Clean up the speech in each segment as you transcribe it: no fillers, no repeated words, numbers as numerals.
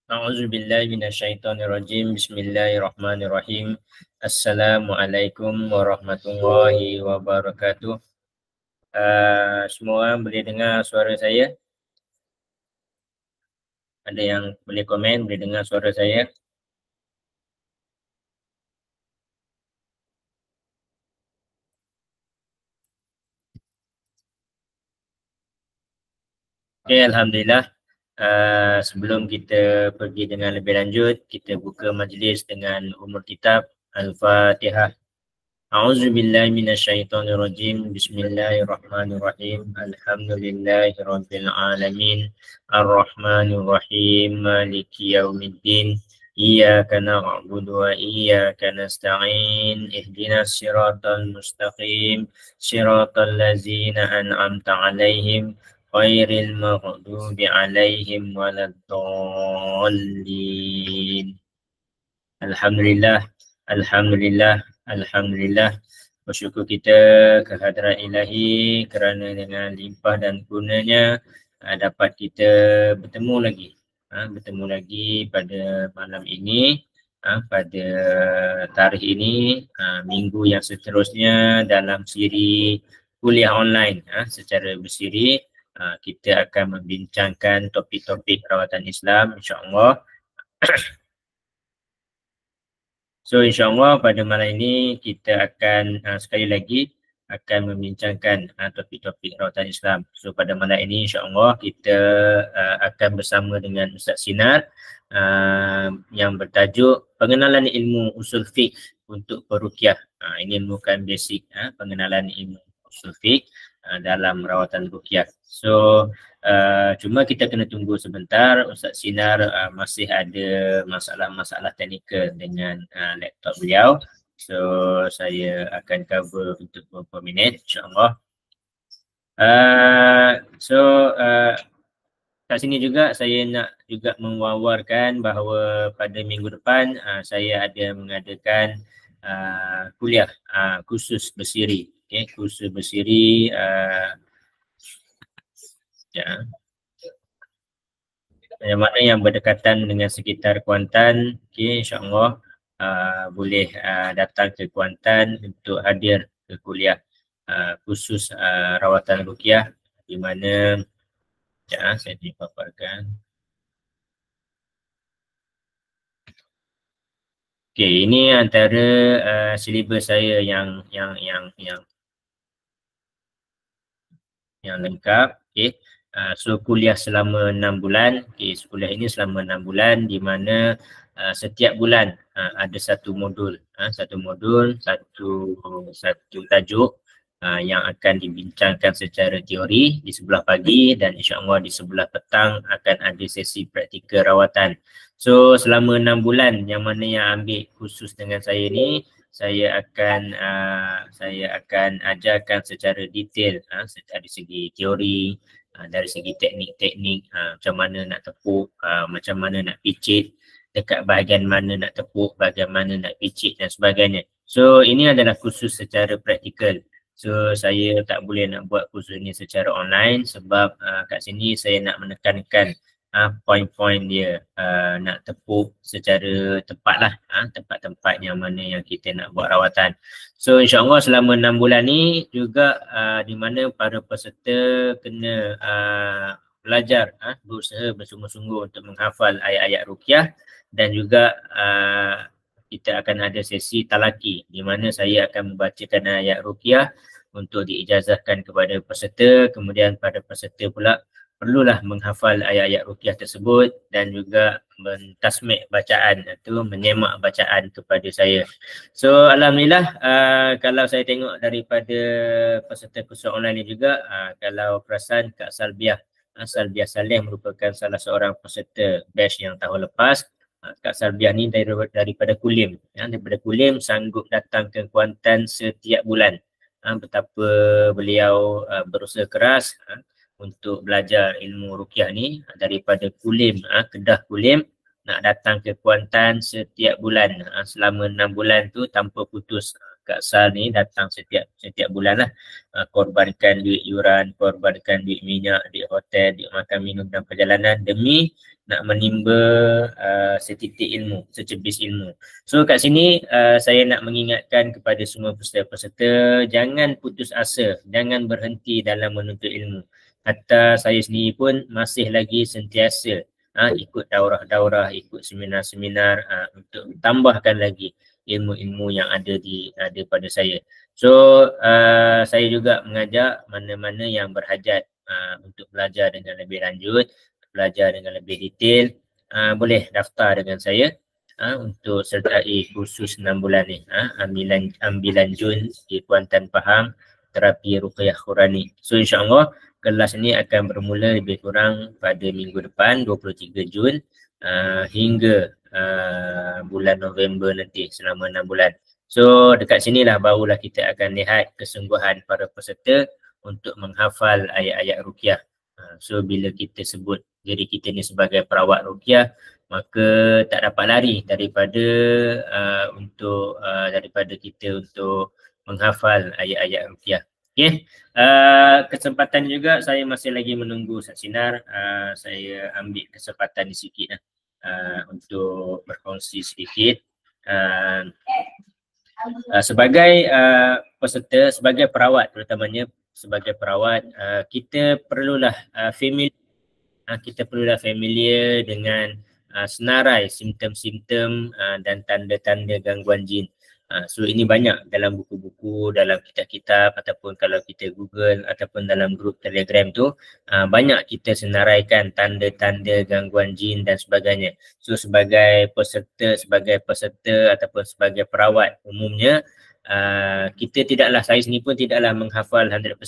A'udzubillahi minasyaitonirrajim. Bismillahirrahmanirrahim. Assalamualaikum warahmatullahi wabarakatuh. Semua orang boleh dengar suara saya? Ada yang boleh komen, boleh dengar suara saya? Okay, Alhamdulillah. Sebelum kita pergi dengan lebih lanjut, kita buka majlis dengan umul kitab Al-Fatihah. A'udzubillahi minasyaitonirrajim. Bismillahirrahmanirrahim. Alhamdulillahirabbil alamin. Arrahmanirrahim. Maliki yaumiddin. Iyyaka na'budu wa iyyaka nasta'in. Ihdinas siratal mustaqim. Siratal ladzina an'amta 'alaihim ghairil maghdubi 'alaihim waladdallin. Alhamdulillah. Alhamdulillah. Alhamdulillah, bersyukur kita kehadrat ilahi kerana dengan limpah dan kurnianya dapat kita bertemu lagi pada malam ini, pada tarikh ini, minggu yang seterusnya dalam siri kuliah online secara bersiri. Kita akan membincangkan topik-topik rawatan Islam, insya-Allah. So insyaAllah pada malam ini kita akan sekali lagi akan membincangkan topik-topik rawatan Islam. So pada malam ini insyaAllah kita akan bersama dengan Ustaz Sinar yang bertajuk pengenalan ilmu usul fiqh untuk peruqyah. Ini merupakan basic pengenalan ilmu usul fiqh dalam rawatan ruqyah. So cuma kita kena tunggu sebentar. Ustaz Sinar masih ada masalah-masalah teknikal dengan laptop beliau. So saya akan cover untuk beberapa minit insyaAllah. Kat sini juga saya nak juga mewawarkan bahawa pada minggu depan saya ada mengadakan kuliah khusus bersiri. Okay, khusus bersiri yang mana yang berdekatan dengan sekitar Kuantan. Okay, insyaAllah boleh datang ke Kuantan untuk hadir ke kuliah khusus rawatan ruqyah, di mana saya dipaparkan. Okay, ini antara silibus saya yang lengkap. Okay. So kuliah selama 6 bulan. Okay, kuliah ini selama 6 bulan di mana setiap bulan ada satu modul, satu tajuk yang akan dibincangkan secara teori di sebelah pagi, dan insya-Allah di sebelah petang akan ada sesi praktikal rawatan. So selama 6 bulan yang mana yang ambil khusus dengan saya ni, saya akan ajarkan secara detail dari segi teori, dari segi teknik-teknik, macam mana nak tepuk, macam mana nak picit, dekat bahagian mana nak tepuk, bahagian mana nak picit dan sebagainya. So ini adalah khusus secara praktikal. So saya tak boleh nak buat khusus ni secara online sebab kat sini saya nak menekankan poin-poin dia, nak tepuk secara tepat lah, tempat-tempat yang mana yang kita nak buat rawatan. So insyaAllah selama 6 bulan ni juga di mana para peserta kena belajar, berusaha bersungguh-sungguh untuk menghafal ayat-ayat ruqyah, dan juga kita akan ada sesi talaki di mana saya akan membacakan ayat ruqyah untuk diijazahkan kepada peserta. Kemudian pada peserta pula perlulah menghafal ayat-ayat ruqyah tersebut dan juga mentasmik bacaan atau menyemak bacaan kepada saya. So alhamdulillah, kalau saya tengok daripada peserta kursus online ni juga, kalau perasan Kak Salbiah Saleh merupakan salah seorang peserta batch yang tahun lepas. Kak Salbiah ni daripada Kulim, daripada Kulim sanggup datang ke Kuantan setiap bulan. Betapa beliau berusaha keras untuk belajar ilmu ruqyah ni daripada Kulim, Kedah Kulim, nak datang ke Kuantan setiap bulan selama 6 bulan tu tanpa putus. Kak Sal ni datang setiap bulan lah, korbankan duit yuran, korbankan duit minyak, duit hotel, duit makan minum dan perjalanan demi nak menimba setitik ilmu, secebis ilmu. So kat sini saya nak mengingatkan kepada semua peserta-peserta, jangan putus asa, jangan berhenti dalam menuntut ilmu. Hatta saya sendiri pun masih lagi sentiasa ikut daurah-daurah, ikut seminar-seminar untuk tambahkan lagi ilmu-ilmu yang ada pada saya. So saya juga mengajak mana-mana yang berhajat untuk belajar dengan lebih lanjut, belajar dengan lebih detail, boleh daftar dengan saya untuk sertai kursus 6 bulan ni, ambilan Jun di Kuantan Pahang, terapi Ruqyah Qurani. So insyaAllah kelas ni akan bermula lebih kurang pada minggu depan 23 Jun hingga bulan November nanti, selama 6 bulan. So dekat sinilah barulah kita akan lihat kesungguhan para peserta untuk menghafal ayat-ayat ruqyah. So bila kita sebut diri kita ni sebagai perawat ruqyah, maka tak dapat lari daripada daripada kita untuk menghafal ayat-ayat ruqyah. Okey. Kesempatan juga saya masih lagi menunggu Ustaz Sinar. Saya ambil kesempatan ni sikit untuk berkongsi sedikit. Sebagai peserta, sebagai perawat terutamanya, sebagai perawat, kita perlulah familiar dengan senarai simptom-simptom dan tanda-tanda gangguan jin. So ini banyak dalam buku-buku, dalam kitab-kitab, ataupun kalau kita Google ataupun dalam grup Telegram tu, banyak kita senaraikan tanda-tanda gangguan jin dan sebagainya. So sebagai peserta ataupun sebagai perawat umumnya, kita saya sendiri pun tidaklah menghafal 100%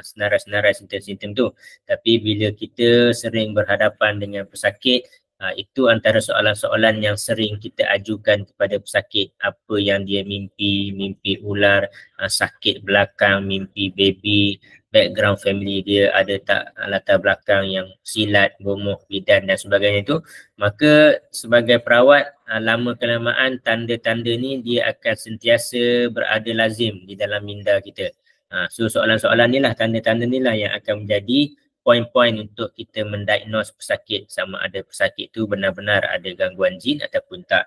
senarai-senarai simptom-simptom tu. Tapi bila kita sering berhadapan dengan pesakit, itu antara soalan-soalan yang sering kita ajukan kepada pesakit. Apa yang dia mimpi ular, sakit belakang, mimpi baby, background family dia ada tak latar belakang yang silat, bomoh, bidan dan sebagainya tu. Maka sebagai perawat, lama kelamaan tanda-tanda ni dia akan sentiasa berada lazim di dalam minda kita. So soalan-soalan ni lah, tanda-tanda ni lah yang akan menjadi poin-poin untuk kita mendiagnose pesakit, sama ada pesakit tu benar-benar ada gangguan jin ataupun tak.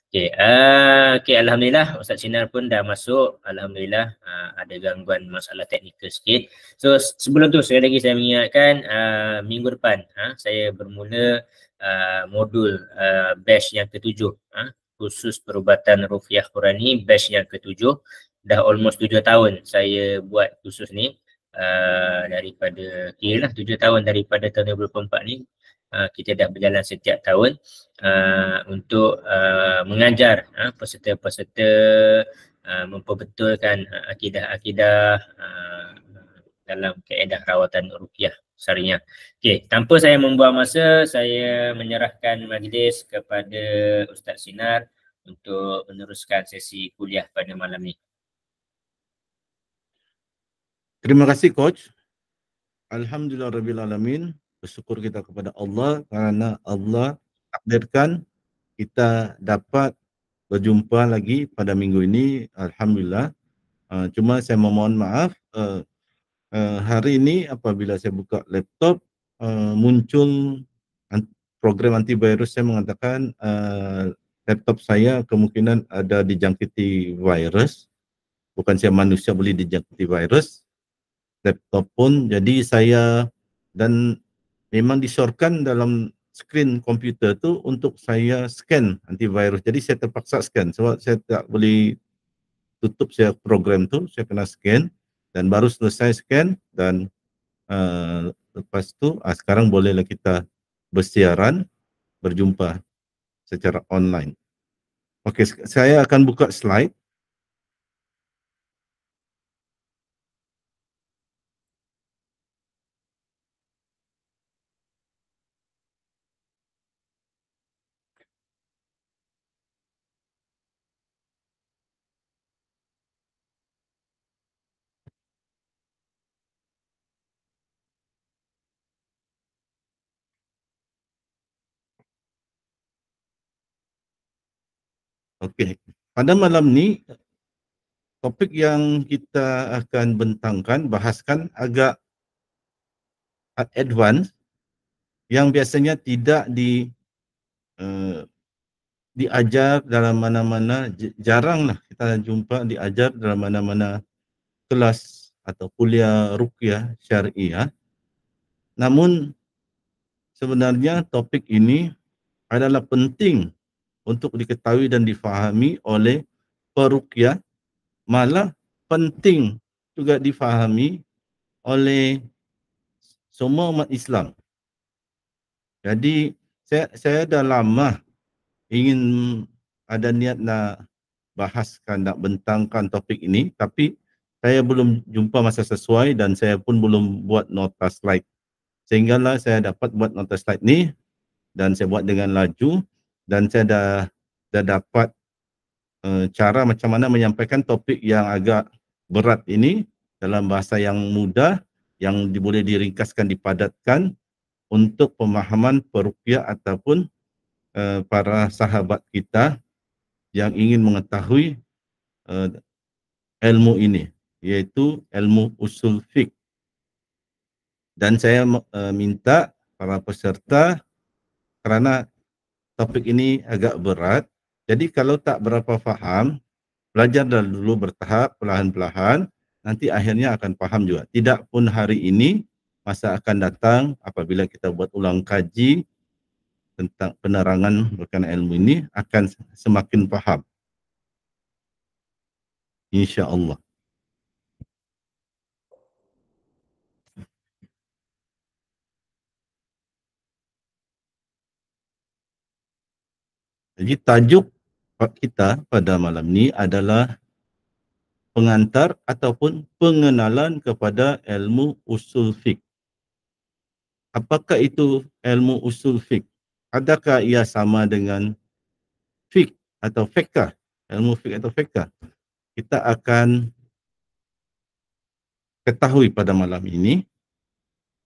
Okay, Alhamdulillah Ustaz Sinar pun dah masuk. Alhamdulillah ada gangguan masalah teknikal sikit. So sebelum tu sekali lagi saya mengingatkan, minggu depan saya bermula modul batch yang ke-7, khusus perubatan Ruqyah Qurani, batch yang ke-7. Dah almost 7 tahun saya buat khusus ni. Daripada 7 tahun daripada tahun 2024 ni, kita dah berjalan setiap tahun untuk mengajar peserta-peserta memperbetulkan akidah-akidah dalam kaedah rawatan ruqyah syariah. Okey, tanpa saya membuang masa, saya menyerahkan majlis kepada Ustaz Sinar untuk meneruskan sesi kuliah pada malam ni. Terima kasih Coach. Alhamdulillahirrahmanirrahim. Bersyukur kita kepada Allah kerana Allah takdirkan kita dapat berjumpa lagi pada minggu ini. Alhamdulillah. Cuma saya memohon maaf, hari ini apabila saya buka laptop, muncul program antivirus. Saya mengatakan laptop saya kemungkinan ada dijangkiti virus. Bukan saya manusia boleh dijangkiti virus, laptop pun. Jadi saya, dan memang disyorkan dalam skrin komputer tu untuk saya scan antivirus. Jadi saya terpaksa scan sebab saya tak boleh tutup saya program tu, saya kena scan dan baru selesai scan dan lepas tu sekarang bolehlah kita bersiaran, berjumpa secara online. Okey, saya akan buka slide. Okey, pada malam ni topik yang kita akan bentangkan, bahaskan agak advance yang biasanya tidak diajar dalam mana-mana, jaranglah kita jumpa diajar dalam mana-mana kelas atau kuliah ruqyah syariah. Namun sebenarnya topik ini adalah penting untuk diketahui dan difahami oleh peruqyah, malah penting juga difahami oleh semua umat Islam. Jadi saya dah lama ingin ada niat nak bahaskan, nak bentangkan topik ini, tapi saya belum jumpa masa sesuai dan saya pun belum buat nota slide. Sehinggalah saya dapat buat nota slide ni dan saya buat dengan laju dan saya dah dapat cara macam mana menyampaikan topik yang agak berat ini dalam bahasa yang mudah, yang boleh diringkaskan, dipadatkan untuk pemahaman peruqyah ataupun para sahabat kita yang ingin mengetahui ilmu ini, iaitu ilmu usul fiqh. Dan saya minta para peserta, kerana topik ini agak berat, jadi kalau tak berapa faham, belajar dulu bertahap, perlahan-perlahan, nanti akhirnya akan faham juga. Tidak pun hari ini, masa akan datang apabila kita buat ulang kaji tentang penerangan berkenaan ilmu ini, akan semakin faham. InsyaAllah. Jadi tajuk kita pada malam ni adalah pengantar ataupun pengenalan kepada ilmu usul fiqh. Apakah itu ilmu usul fiqh? Adakah ia sama dengan fiqh atau fiqh? Ilmu fiqh atau fiqh? Kita akan ketahui pada malam ini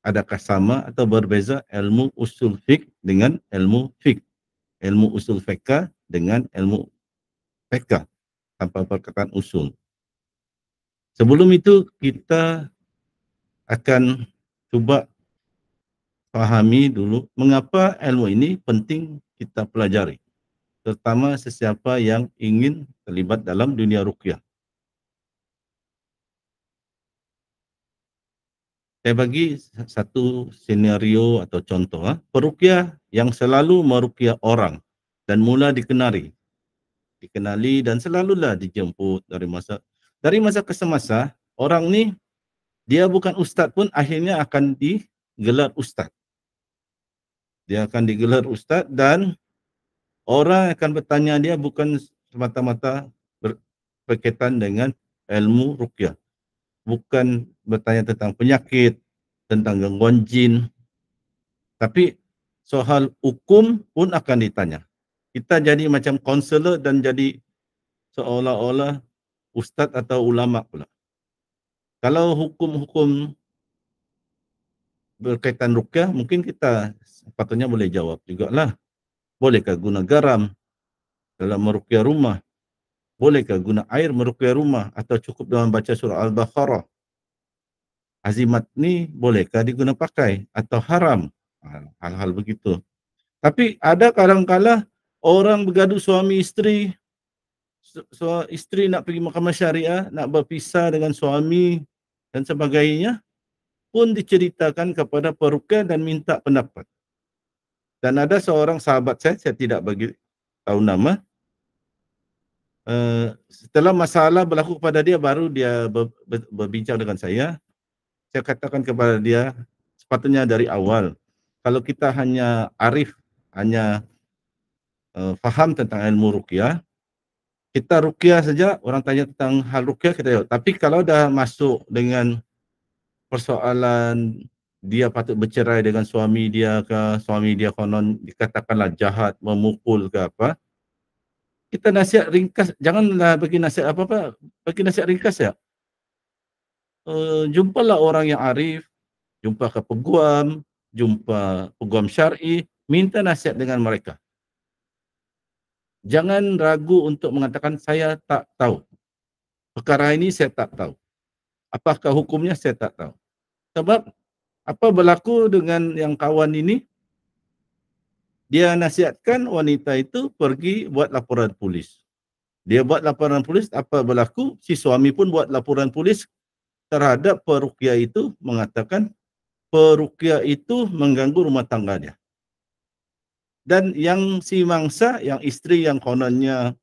adakah sama atau berbeza ilmu usul fiqh dengan ilmu fiqh. Ilmu usul fiqh dengan ilmu fiqh tanpa perkataan usul. Sebelum itu kita akan cuba fahami dulu mengapa ilmu ini penting kita pelajari, terutama sesiapa yang ingin terlibat dalam dunia ruqyah. Saya bagi satu senario atau contoh. Peruqyah yang selalu meruqyah orang dan mula dikenali dan selalulah dijemput dari masa ke semasa. Orang ni dia bukan ustaz pun akhirnya akan digelar ustaz. Dia akan digelar ustaz dan orang akan bertanya dia bukan semata-mata berkaitan dengan ilmu ruqyah. Bukan bertanya tentang penyakit, tentang gangguan jin, tapi soal hukum pun akan ditanya. Kita jadi macam konselor dan jadi seolah-olah ustaz atau ulama pula. Kalau hukum-hukum berkaitan ruqyah, mungkin kita sepatutnya boleh jawab jugalah. Bolehkah guna garam dalam meruqyah rumah? Bolehkah guna air meruqyah rumah atau cukup dengan baca surah Al-Baqarah? Azimat ni bolehkah digunakan pakai atau haram? Hal-hal begitu. Tapi ada kadang-kala orang bergaduh suami isteri, isteri nak pergi mahkamah syariah, nak berpisah dengan suami dan sebagainya, pun diceritakan kepada peruqyah dan minta pendapat. Dan ada seorang sahabat saya tidak bagi tahu nama, setelah masalah berlaku kepada dia, baru dia berbincang dengan saya. Saya katakan kepada dia, sepatutnya dari awal, kalau kita hanya arif, hanya faham tentang ilmu ruqyah, kita ruqyah saja, orang tanya tentang hal ruqyah, kita jawab. Tapi kalau dah masuk dengan persoalan dia patut bercerai dengan suami dia ke, suami dia konon dikatakanlah jahat, memukul ke apa, kita nasihat ringkas, janganlah bagi nasihat apa-apa, bagi nasihat ringkas ya. Jumpalah orang yang arif, jumpa ke peguam, jumpa peguam syar'i, minta nasihat dengan mereka. Jangan ragu untuk mengatakan saya tak tahu. Perkara ini saya tak tahu. Apakah hukumnya saya tak tahu. Sebab apa berlaku dengan yang kawan ini? Dia nasihatkan wanita itu pergi buat laporan polis. Dia buat laporan polis, apa berlaku? Si suami pun buat laporan polis terhadap peruqyah itu, mengatakan peruqyah itu mengganggu rumah tangga dia. Dan yang si mangsa, yang isteri yang kononnya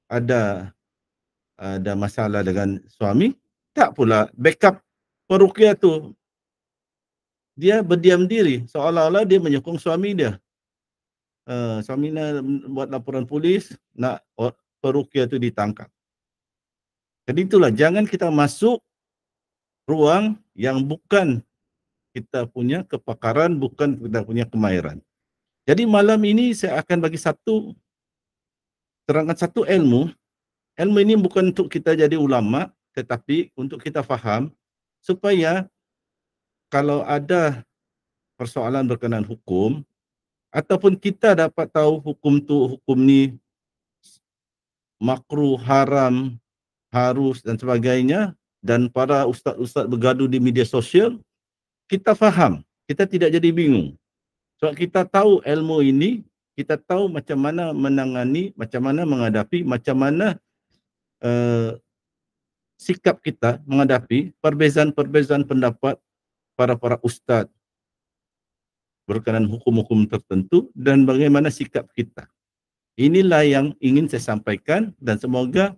ada masalah dengan suami, tak pula backup peruqyah tu. Dia berdiam diri, seolah-olah dia menyokong suami dia. Suami nak buat laporan polis, nak peruqyah tu ditangkap. Jadi itulah, jangan kita masuk ruang yang bukan kita punya kepakaran, bukan kita punya kemahiran. Jadi malam ini saya akan bagi terangkan satu ilmu. Ilmu ini bukan untuk kita jadi ulama, tetapi untuk kita faham supaya kalau ada persoalan berkenaan hukum, ataupun kita dapat tahu hukum ni makruh, haram, harus dan sebagainya, dan para ustaz-ustaz bergaduh di media sosial, kita faham, kita tidak jadi bingung. Sebab kita tahu ilmu ini, kita tahu macam mana menangani, macam mana menghadapi, macam mana sikap kita menghadapi perbezaan-perbezaan pendapat para ustaz berkenaan hukum-hukum tertentu dan bagaimana sikap kita. Inilah yang ingin saya sampaikan, dan semoga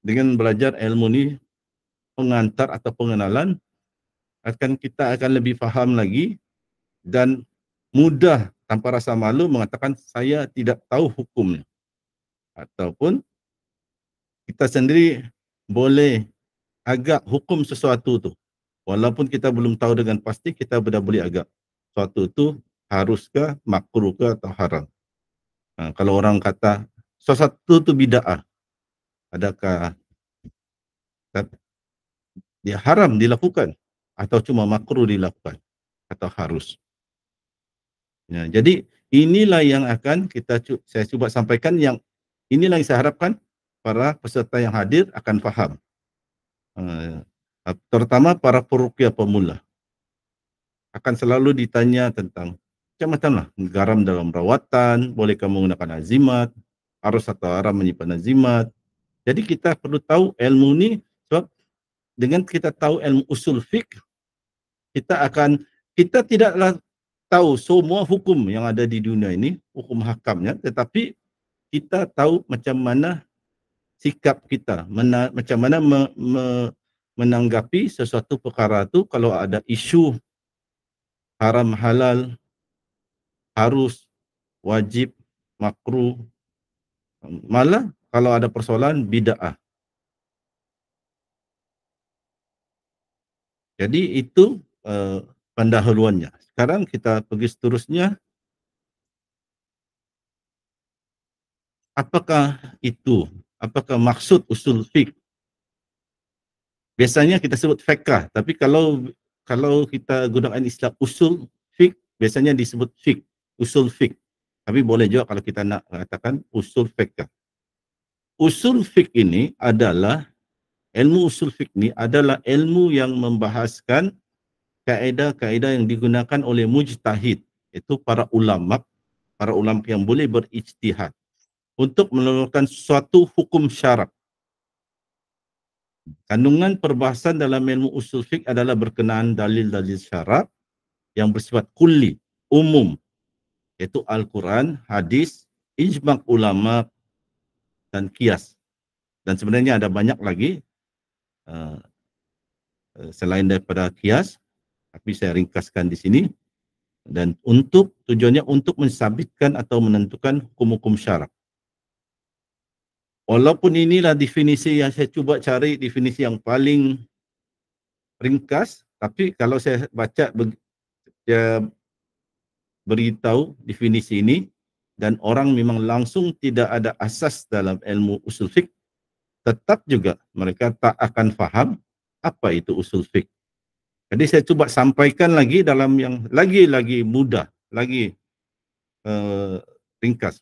dengan belajar ilmu ini, pengantar atau pengenalan, kita akan lebih faham lagi dan mudah tanpa rasa malu mengatakan saya tidak tahu hukumnya. Ataupun kita sendiri boleh agak hukum sesuatu tu. Walaupun kita belum tahu dengan pasti, kita sudah boleh agak sesuatu tu haruskah, makruhkah atau haram. Kalau orang kata sesuatu tu bid'ah, adakah dia haram dilakukan atau cuma makruh dilakukan atau harus? Ya, jadi inilah yang akan saya cuba sampaikan, yang inilah yang saya harapkan para peserta yang hadir akan faham. Terutama para peruqyah pemula. Akan selalu ditanya tentang macam-macam lah, garam dalam rawatan, bolehkah menggunakan azimat, harus atau haram menyimpan azimat. Jadi kita perlu tahu ilmu ni, sebab dengan kita tahu ilmu usul fiqh, kita tidaklah tahu semua hukum yang ada di dunia ini, hukum hakamnya, tetapi kita tahu macam mana sikap kita, macam mana menanggapi sesuatu perkara tu. Kalau ada isu haram halal, harus, wajib, makruh, malah kalau ada persoalan bid'ah. Jadi itu pendahuluannya. Sekarang kita pergi seterusnya. Apakah maksud usul fiqh? Biasanya kita sebut fiqh, tapi kalau kita gunakan istilah usul fiqh, biasanya disebut fiqh, usul fiqh. Tapi boleh juga kalau kita nak katakan usul fiqh. Usul fiqh ini adalah, ilmu usul fiqh ini adalah ilmu yang membahaskan kaedah-kaedah yang digunakan oleh mujtahid, itu para ulama yang boleh berijtihad untuk melakukan suatu hukum syarak. Kandungan perbahasan dalam ilmu usul fiqh adalah berkenaan dalil-dalil syarak yang bersifat kulli, umum, iaitu Al-Quran, hadis, ijma' ulama, dan qiyas. Dan sebenarnya ada banyak lagi selain daripada qiyas, tapi saya ringkaskan di sini. Dan tujuannya untuk mensabitkan atau menentukan hukum-hukum syarak. Walaupun inilah definisi yang saya cuba cari, definisi yang paling ringkas, tapi kalau saya baca beritahu definisi ini, dan orang memang langsung tidak ada asas dalam ilmu usul fiqh, tetap juga mereka tak akan faham apa itu usul fiqh. Jadi saya cuba sampaikan lagi dalam yang lagi mudah, lagi ringkas.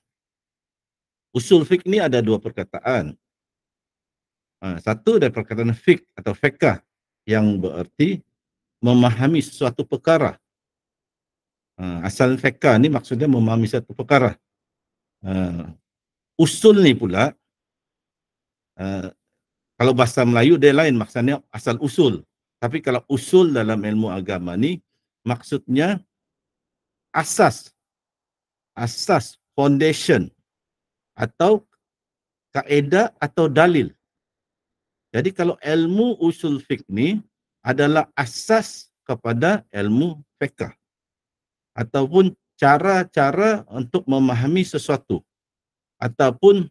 Usul fiqh ini ada dua perkataan. Satu dari perkataan fiqh atau fiqh yang berarti memahami sesuatu perkara. Asal fiqh ni maksudnya memahami satu perkara. Usul ni pula, kalau bahasa Melayu dia lain, maksudnya asal usul. Tapi kalau usul dalam ilmu agama ni maksudnya asas, foundation atau kaedah atau dalil. Jadi kalau ilmu usul fiqh ni adalah asas kepada ilmu fiqh ataupun cara-cara untuk memahami sesuatu ataupun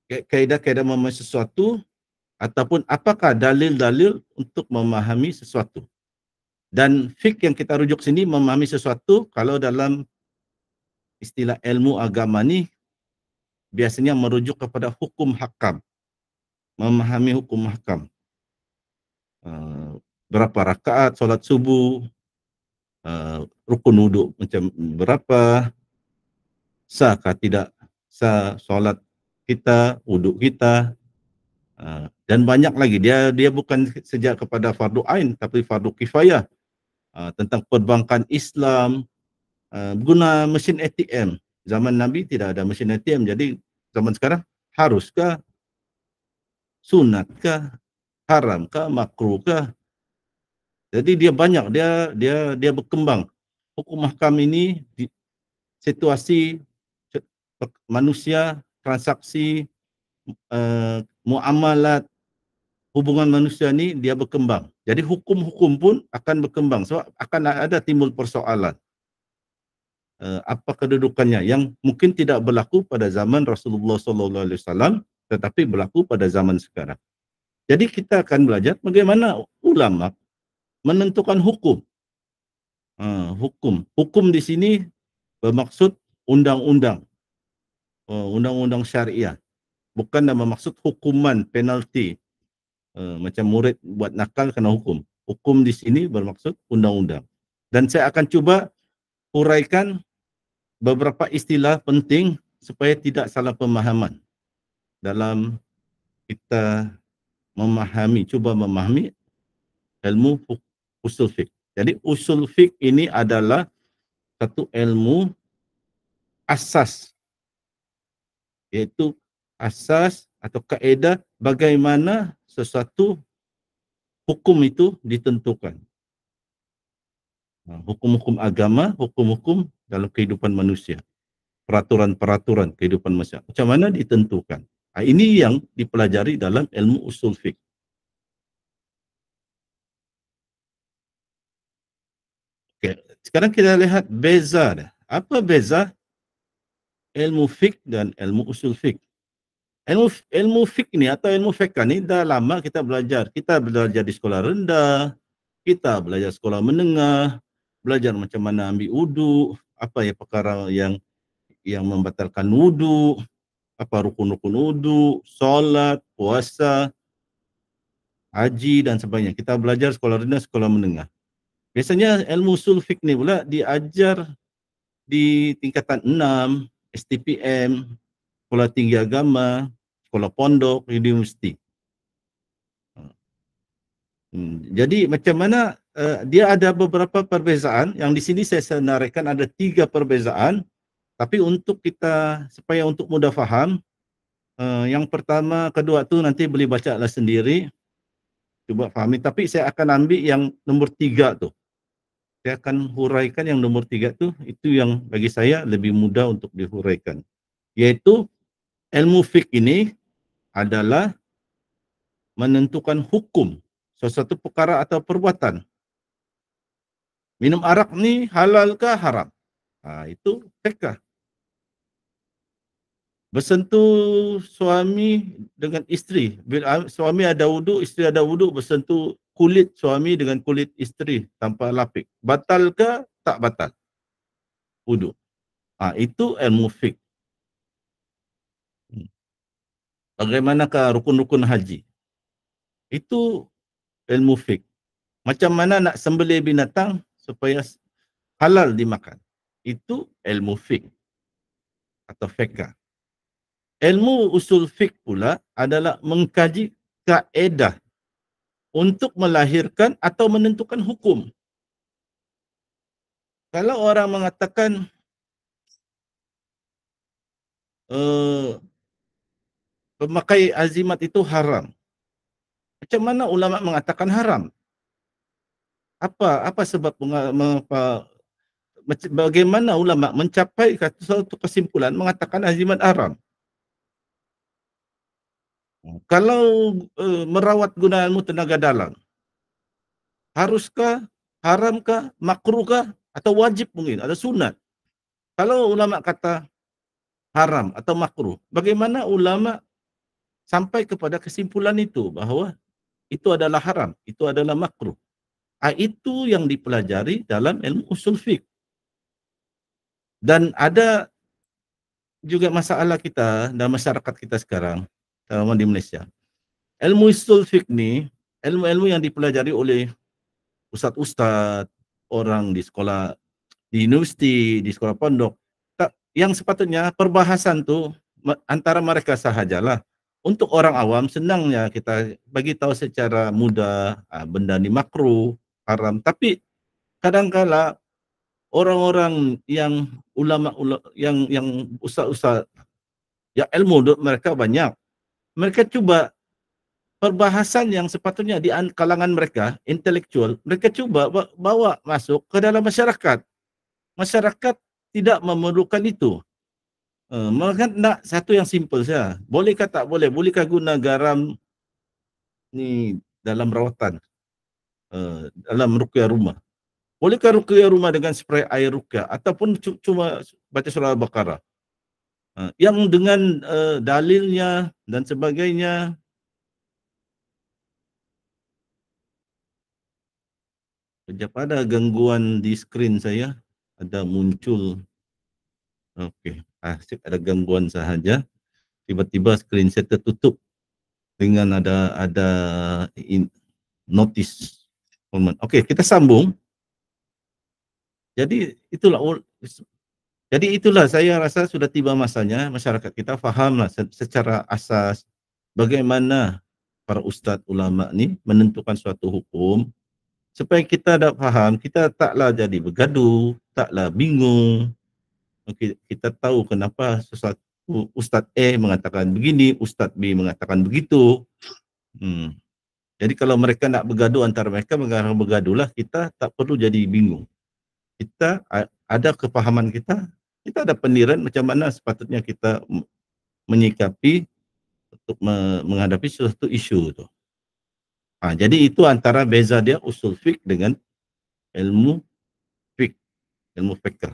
kaedah-kaedah memahami sesuatu ataupun apakah dalil-dalil untuk memahami sesuatu. Dan fiqh yang kita rujuk sini memahami sesuatu, kalau dalam istilah ilmu agama ni biasanya merujuk kepada hukum hakam. Memahami hukum hakam. Berapa rakaat solat subuh, rukun wuduk macam berapa, sahkah tidak sah solat kita, wuduk kita, dan banyak lagi. Dia bukan sejak kepada fardu ain tapi fardu kifayah. Tentang perbankan Islam, guna mesin ATM. Zaman Nabi tidak ada mesin ATM, jadi zaman sekarang haruskah, sunatkah, haramkah, makruhkah? Jadi dia banyak, dia berkembang. Hukum hakam ini di situasi manusia, transaksi, muamalat, hubungan manusia ni dia berkembang. Jadi hukum-hukum pun akan berkembang. Sebab akan ada timbul persoalan. Apa kedudukannya yang mungkin tidak berlaku pada zaman Rasulullah SAW, tetapi berlaku pada zaman sekarang. Jadi kita akan belajar bagaimana ulama menentukan hukum. Hukum di sini bermaksud undang-undang, undang-undang syariah. Bukan bermaksud hukuman, penalti. Macam murid buat nakal kena hukum. Hukum di sini bermaksud undang-undang. Dan saya akan cuba huraikan beberapa istilah penting supaya tidak salah pemahaman dalam kita cuba memahami ilmu usul fiqh. Jadi usul fiqh ini adalah satu ilmu asas, iaitu asas atau kaedah bagaimana sesuatu hukum itu ditentukan. Hukum-hukum agama, hukum-hukum dalam kehidupan manusia. Peraturan-peraturan kehidupan manusia. Macam mana ditentukan. Ini yang dipelajari dalam ilmu usul fiqh. Okay. Sekarang kita lihat beza. Apa beza ilmu fiqh dan ilmu usul fiqh? Ilmu fiqh ni atau ilmu fiqh ni dah lama kita belajar. Kita belajar di sekolah rendah, kita belajar sekolah menengah, belajar macam mana ambil wuduk, apa ya perkara yang membatalkan wuduk, apa rukun-rukun wuduk, solat, puasa, haji dan sebagainya. Kita belajar sekolah rendah, sekolah menengah. Biasanya ilmu usul fiqh ni pula diajar di tingkatan 6, STPM, sekolah tinggi agama, sekolah pondok, universiti. Jadi macam mana dia ada beberapa perbezaan yang di sini saya senaraikan ada 3 perbezaan, tapi untuk kita supaya untuk mudah faham, yang pertama, kedua tu nanti boleh bacalah sendiri, cuba fahami. Tapi saya akan ambil yang nombor 3 tu. Saya akan huraikan yang nombor 3 tu, itu yang bagi saya lebih mudah untuk dihuraikan. Iaitu ilmu fiqh ini adalah menentukan hukum sesuatu perkara atau perbuatan. Minum arak ni halal ke haram? Itu fiqh. Bersentuh suami dengan isteri. Bila suami ada wuduk, isteri ada wuduk, bersentuh kulit suami dengan kulit isteri tanpa lapik. Batal ke tak batal wuduk? Itu ilmu fiqh. Bagaimanakah rukun-rukun haji? Itu ilmu fiqh. Macam mana nak sembelih binatang supaya halal dimakan? Itu ilmu fiqh atau fiqh. Ilmu usul fiqh pula adalah mengkaji kaedah untuk melahirkan atau menentukan hukum. Kalau orang mengatakan pemakai azimat itu haram, macam mana ulama mengatakan haram? Apa sebab bagaimana ulama mencapai satu kesimpulan mengatakan azimat haram? Kalau merawat guna ilmu tenaga dalam, haruskah, haramkah, makruhkah, atau wajib mungkin, ada sunat? Kalau ulama kata haram atau makruh, bagaimana ulama sampai kepada kesimpulan itu bahawa itu adalah haram, itu adalah makruh? Itu yang dipelajari dalam ilmu usul fiqh. Dan ada juga masalah kita dalam masyarakat kita sekarang, terutama di Malaysia. Ilmu usul fiqh ni, ilmu-ilmu yang dipelajari oleh ustaz-ustaz, orang di sekolah, di universiti, di sekolah pondok, yang sepatutnya perbahasan tu antara mereka sahajalah. Untuk orang awam senangnya kita bagi tahu secara mudah benda ni makruh, haram. Tapi kadang-kala orang-orang yang ulama yang ustaz-ustaz, ya ilmu mereka banyak, mereka cuba perbahasan yang sepatutnya di kalangan mereka intelektual, mereka cuba bawa masuk ke dalam masyarakat. Masyarakat tidak memerlukan itu. Mereka nak satu yang simple saja. Bolehkah tak boleh? Bolehkah guna garam ni dalam rawatan, dalam ruqyah rumah? Bolehkah ruqyah rumah dengan spray air ruqyah ataupun cuma baca surah Al-Baqarah? Yang dengan dalilnya dan sebagainya. Sekejap, ada gangguan di skrin saya, ada muncul. Okey, ada gangguan sahaja. Tiba-tiba skrin saya tertutup dengan ada notis. Okey, kita sambung. Jadi itulah saya rasa sudah tiba masanya masyarakat kita fahamlah secara asas bagaimana para ustaz ulama ni menentukan suatu hukum, supaya kita dah faham, kita taklah jadi bergaduh, taklah bingung. Kita tahu kenapa sesuatu Ustaz A mengatakan begini, Ustaz B mengatakan begitu. Jadi kalau mereka nak bergaduh antara mereka, bergaduhlah, kita tak perlu jadi bingung. Kita ada kefahaman kita ada pendirian macam mana sepatutnya kita menyikapi untuk menghadapi suatu isu tu. Jadi itu antara beza dia usul fiqh dengan ilmu fiqh, ilmu fiqh.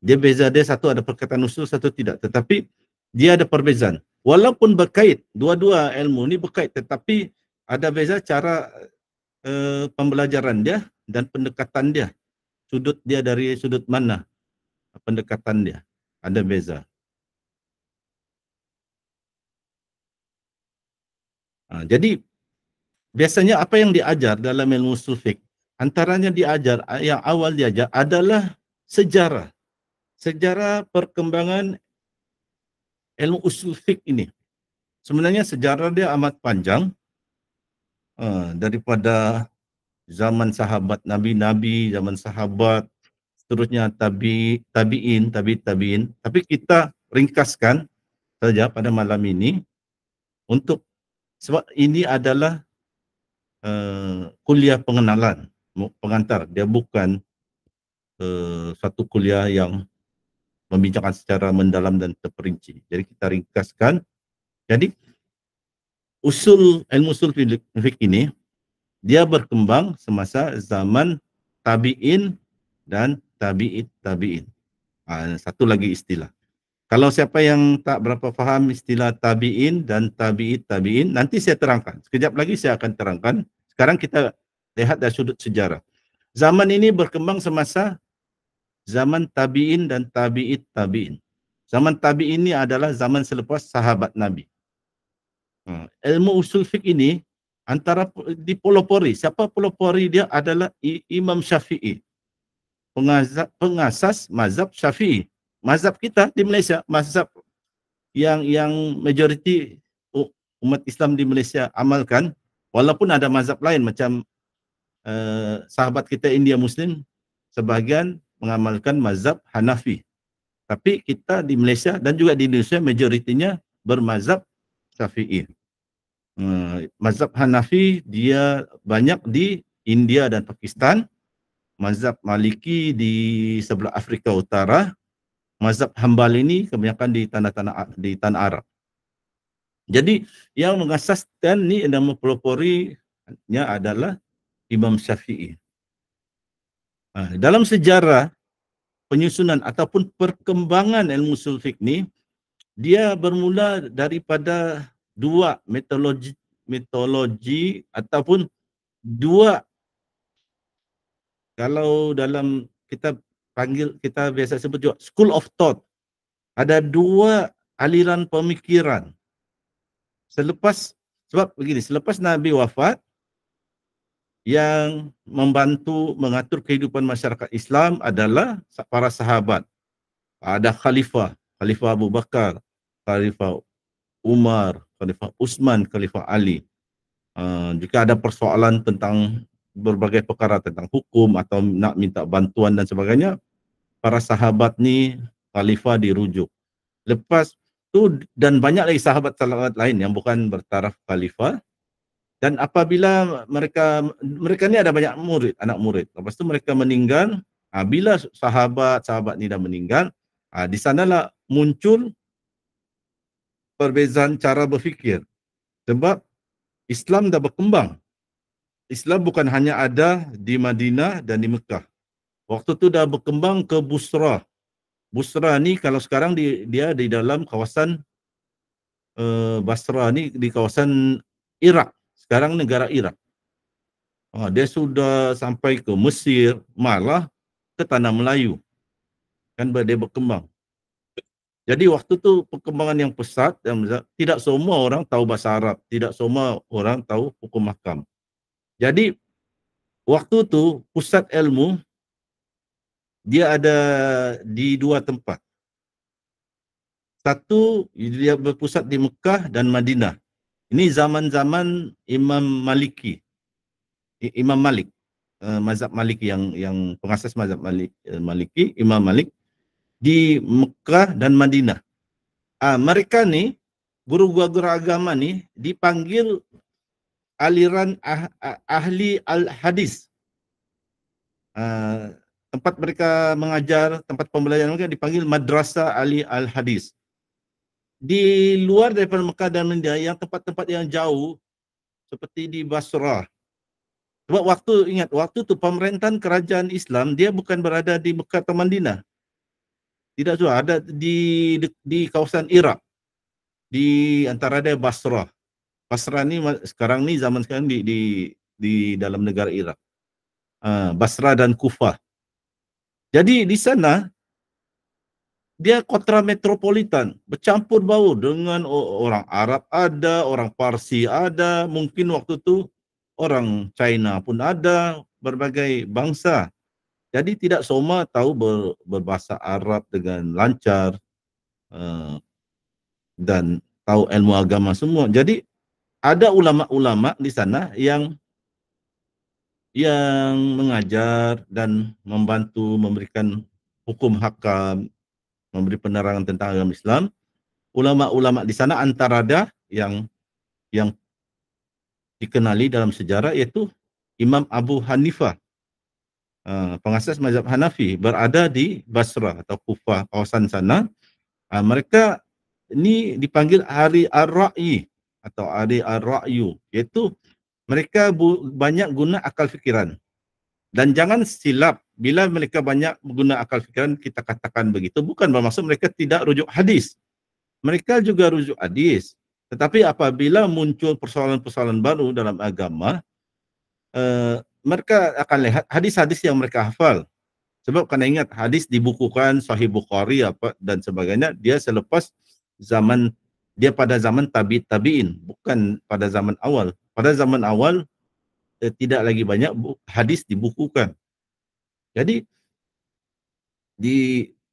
Dia beza dia, satu ada perkataan usul, satu tidak. Tetapi dia ada perbezaan. Walaupun berkait, dua-dua ilmu ni berkait, tetapi ada beza cara pembelajaran dia dan pendekatan dia. Sudut dia dari sudut mana pendekatan dia. Ada beza. Jadi biasanya apa yang diajar dalam ilmu usul fiqh, antaranya diajar, yang awal diajar adalah sejarah. Sejarah perkembangan ilmu usul fiqh ini. Sebenarnya sejarah dia amat panjang, daripada zaman sahabat Nabi-Nabi, zaman sahabat, seterusnya tabi'in. Tapi kita ringkaskan saja pada malam ini, untuk sebab ini adalah kuliah pengenalan, pengantar. Dia bukan satu kuliah yang membincangkan secara mendalam dan terperinci. Jadi kita ringkaskan. Jadi ilmu usul fiqh ini dia berkembang semasa zaman tabi'in dan tabi'in. Satu lagi istilah. Kalau siapa yang tak berapa faham istilah tabi'in dan tabi'in, nanti saya terangkan. Sekejap lagi saya akan terangkan. Sekarang kita lihat dari sudut sejarah. Zaman ini berkembang semasa zaman tabi'in dan tabi'in. Zaman tabi'in ini adalah zaman selepas sahabat Nabi. Ilmu usul fiqh ini antara dipelopori. Siapa pelopori dia adalah Imam Syafi'i. Pengasas mazhab Syafi'i. Mazhab kita di Malaysia, mazhab yang majoriti umat Islam di Malaysia amalkan, walaupun ada mazhab lain macam sahabat kita India Muslim sebahagian mengamalkan mazhab Hanafi. Tapi kita di Malaysia dan juga di Indonesia majoritinya bermazhab Syafi'i. Mazhab Hanafi dia banyak di India dan Pakistan. Mazhab Maliki di sebelah Afrika Utara. Mazhab Hambali ini kebanyakan di tanah Arab. Jadi yang mengasaskan ni nama peloporinya adalah Imam Syafi'i. Dalam sejarah penyusunan ataupun perkembangan ilmu usul fiqh ni, dia bermula daripada dua metodologi ataupun dua, kalau dalam kita biasa sebut juga school of thought. Ada dua aliran pemikiran. Sebab begini, selepas Nabi wafat, yang membantu mengatur kehidupan masyarakat Islam adalah para sahabat. Ada Khalifah Abu Bakar, Khalifah Umar, Khalifah Utsman, Khalifah Ali. Jika ada persoalan tentang berbagai perkara tentang hukum atau nak minta bantuan dan sebagainya, para sahabat ni Khalifah dirujuk. Lepas tu dan banyak lagi sahabat lain yang bukan bertaraf Khalifah. Dan apabila mereka ni ada banyak anak murid. Lepas tu mereka meninggal. Bila sahabat ni dah meninggal, di sanalah muncul perbezaan cara berfikir. Sebab Islam dah berkembang. Islam bukan hanya ada di Madinah dan di Mekah. Waktu tu dah berkembang ke Busra. Busra ni kalau sekarang dia di dalam kawasan Basra ni di kawasan Iraq. Sekarang negara Iraq. Dia sudah sampai ke Mesir, malah ke Tanah Melayu. Kan dia berkembang. Jadi waktu tu perkembangan yang pesat, tidak semua orang tahu bahasa Arab, tidak semua orang tahu hukum mahkam. Jadi waktu tu pusat ilmu dia ada di dua tempat. Satu dia berpusat di Mekah dan Madinah. Ini zaman-zaman Imam Malik, mazhab Maliki yang pengasas mazhab Maliki, Imam Malik di Mekah dan Madinah. Mereka ni guru-guru agama ni dipanggil aliran ahli al-hadis. Tempat mereka mengajar, tempat pembelajaran mereka dipanggil madrasah ahli al-hadis. Di luar daripada Mekah dan Madinah, yang tempat-tempat yang jauh seperti di Basrah. Sebab waktu tu pemerintahan kerajaan Islam dia bukan berada di Mekah atau Madinah. Tidak, ada di kawasan Iraq. Di antara dia Basrah. Basrah ni sekarang ni zaman sekarang di dalam negara Iraq. Basrah dan Kufah. Jadi di sana dia kota metropolitan, bercampur baur dengan orang Arab ada, orang Parsi ada, mungkin waktu tu orang China pun ada, berbagai bangsa. Jadi tidak semua tahu berbahasa Arab dengan lancar dan tahu ilmu agama semua. Jadi ada ulama-ulama di sana yang mengajar dan membantu memberikan hukum hakam, memberi penerangan tentang agama Islam. Ulama-ulama di sana antara ada yang dikenali dalam sejarah yaitu Imam Abu Hanifah, pengasas mazhab Hanafi, berada di Basrah atau Kufah, kawasan sana. Mereka ini dipanggil ahli ar-ra'yi atau ahli ar-ra'yu, iaitu mereka banyak guna akal fikiran. Dan jangan silap, bila mereka banyak menggunakan akal fikiran, kita katakan begitu, bukan bermaksud mereka tidak rujuk hadis. Mereka juga rujuk hadis. Tetapi apabila muncul persoalan-persoalan baru dalam agama, mereka akan lihat hadis-hadis yang mereka hafal. Sebab kena ingat, hadis dibukukan Sahih Bukhari dan sebagainya, dia selepas pada zaman tabi'in, bukan pada zaman awal. Pada zaman awal, tidak lagi banyak hadis dibukukan. Jadi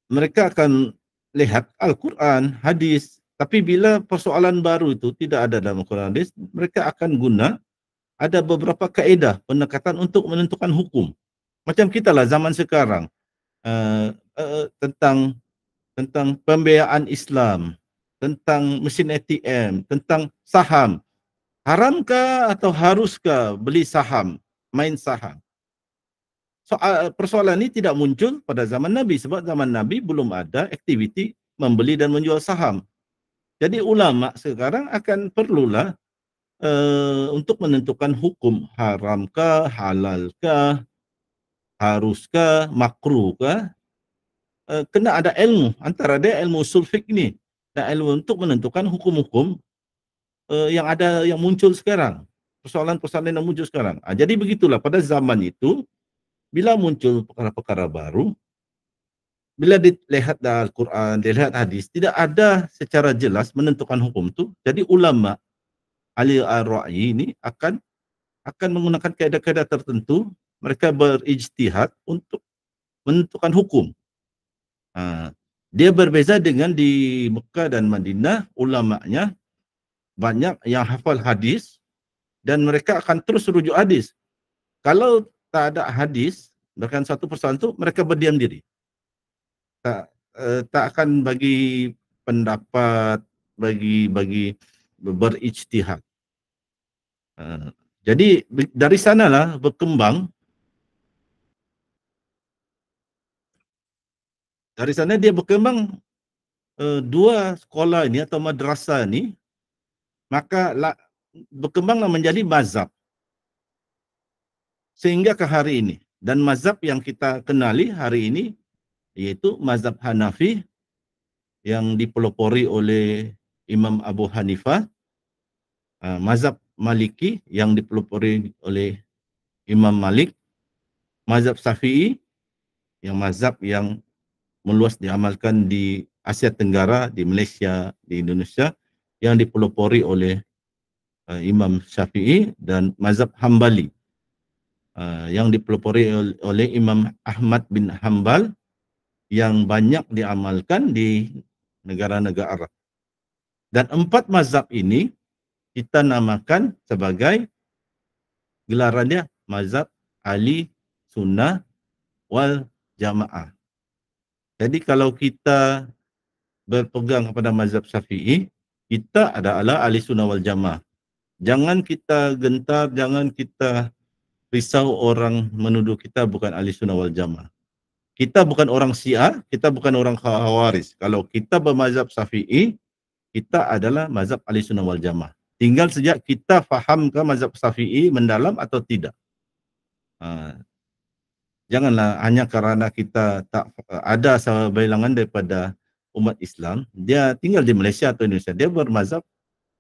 mereka akan lihat Al-Quran, hadis Tapi bila persoalan baru itu tidak ada dalam Quran hadis, mereka akan guna ada beberapa kaedah pendekatan untuk menentukan hukum. Macam kita lah zaman sekarang tentang pembiayaan Islam, tentang mesin ATM, tentang saham. Haramkah atau haruskah beli saham, main saham? Persoalan ini tidak muncul pada zaman Nabi sebab zaman Nabi belum ada aktiviti membeli dan menjual saham. Jadi ulama sekarang akan perlulah untuk menentukan hukum haramkah, halalkah, haruskah, makruhkah, kena ada ilmu antara dia ilmu usul fiqh ni dan ilmu untuk menentukan hukum-hukum yang muncul sekarang, persoalan-persoalan yang muncul sekarang. Jadi begitulah pada zaman itu bila muncul perkara-perkara baru, bila dilihat dalam Al-Quran, dilihat hadis, tidak ada secara jelas menentukan hukum tu. Jadi ulama ahli ar-ra'yi ini akan menggunakan kaedah-kaedah tertentu, mereka berijtihad untuk menentukan hukum. Dia berbeza dengan di Mekah dan Madinah, ulamanya banyak yang hafal hadis dan mereka akan terus rujuk hadis. Kalau tak ada hadis, bahkan satu persoalan itu mereka berdiam diri. Tak akan bagi pendapat, bagi berijtihad. Jadi dari sanalah berkembang, dari sana dia berkembang dua sekolah ini atau madrasah ini, maka berkembanglah menjadi mazhab sehingga ke hari ini. Dan mazhab yang kita kenali hari ini yaitu mazhab Hanafi yang dipelopori oleh Imam Abu Hanifah, mazhab Maliki yang dipelopori oleh Imam Malik, mazhab Syafi'i yang mazhab yang meluas diamalkan di Asia Tenggara, di Malaysia, di Indonesia, yang dipelopori oleh Imam Syafi'i, dan mazhab Hambali yang dipelopori oleh Imam Ahmad bin Hanbal yang banyak diamalkan di negara-negara Arab. Dan empat mazhab ini kita namakan sebagai gelarannya mazhab Ahli Sunnah wal Jamaah. Jadi kalau kita berpegang kepada mazhab Syafi'i, kita adalah Ahli Sunnah wal Jamaah. Jangan kita gentar, jangan kita risau orang menuduh kita bukan Ahli Sunnah wal Jamaah. Kita bukan orang Syiah, kita bukan orang Khawarij. Kalau kita bermazhab Syafi'i, kita adalah mazhab Ahli Sunnah wal Jamaah. Tinggal sejak kita fahamkan mazhab Syafi'i mendalam atau tidak. Janganlah hanya kerana kita tak ada sebilangan daripada umat Islam, dia tinggal di Malaysia atau Indonesia, dia bermazhab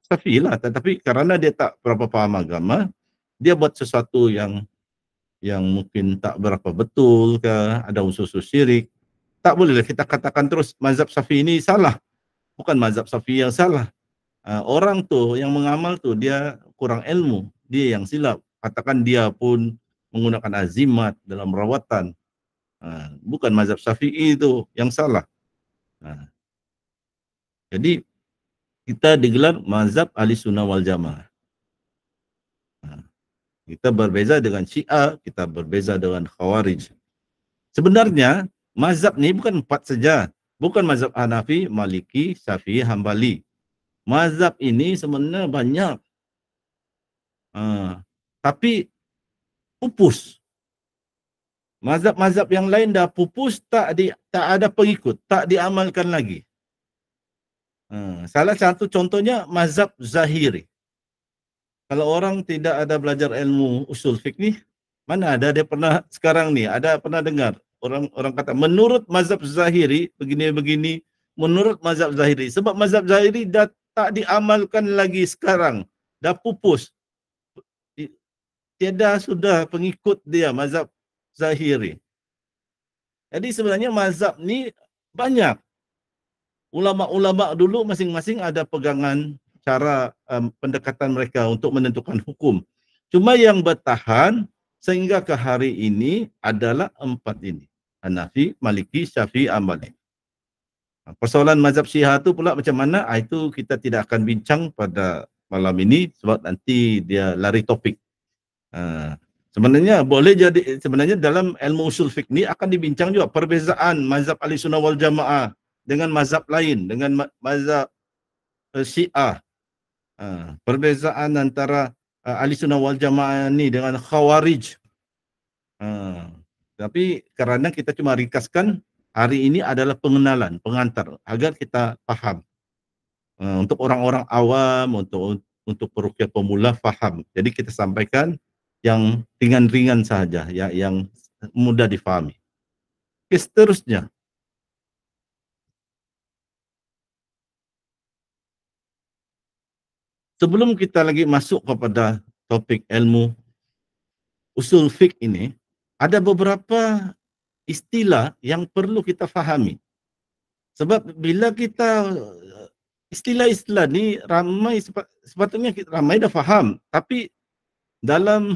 Syafi'i lah, tetapi kerana dia tak berapa faham agama, dia buat sesuatu yang mungkin tak berapa betul ke, ada unsur-unsur syirik. Tak bolehlah kita katakan terus mazhab Syafi'i ini salah. Bukan mazhab Syafi'i yang salah. Orang tu yang mengamal tu dia kurang ilmu, dia yang silap. Katakan dia pun menggunakan azimat dalam rawatan. Bukan mazhab Syafi'i itu yang salah. Jadi kita digelar mazhab Ahli Sunnah wal Jamaah. Kita berbeza dengan Syiah, kita berbeza dengan Khawarij. Sebenarnya mazhab ni bukan empat saja. Bukan mazhab Hanafi, Maliki, Syafi'i, Hambali. Mazhab ini sebenarnya banyak. Tapi pupus. Mazhab-mazhab yang lain dah pupus, tak ada pengikut, tak diamalkan lagi. Salah satu contohnya mazhab Zahiri. Kalau orang tidak ada belajar ilmu usul fiqh ni, mana ada dia pernah sekarang ni, ada pernah dengar orang kata menurut mazhab Zahiri begini-begini, menurut mazhab Zahiri. Sebab mazhab Zahiri dah tak diamalkan lagi sekarang, dah pupus. Tiada sudah pengikut dia mazhab Zahiri. Jadi sebenarnya mazhab ni banyak. Ulama-ulama dulu masing-masing ada pegangan cara pendekatan mereka untuk menentukan hukum. Cuma yang bertahan sehingga ke hari ini adalah empat ini. Hanafi, Maliki, Syafi'i, Hambali. Persoalan mazhab Syiah tu pula macam mana, itu kita tidak akan bincang pada malam ini sebab nanti dia lari topik. Sebenarnya boleh jadi, sebenarnya dalam ilmu usul fiqh ni akan dibincang juga perbezaan mazhab Ahlussunnah wal Jamaah dengan mazhab lain, dengan mazhab Syiah. Perbezaan antara Ahlussunnah wal Jamaah ni dengan Khawarij. Tapi kerana kita cuma ringkaskan, hari ini adalah pengenalan, pengantar agar kita faham. Untuk orang-orang awam, untuk peruqyah pemula faham. Jadi kita sampaikan yang ringan-ringan sahaja, yang mudah difahami. Oke, seterusnya. Sebelum kita lagi masuk kepada topik ilmu usul fiqh ini, ada beberapa istilah yang perlu kita fahami. Sebab bila kita istilah-istilah ni ramai, sepatutnya ramai dah faham, tapi dalam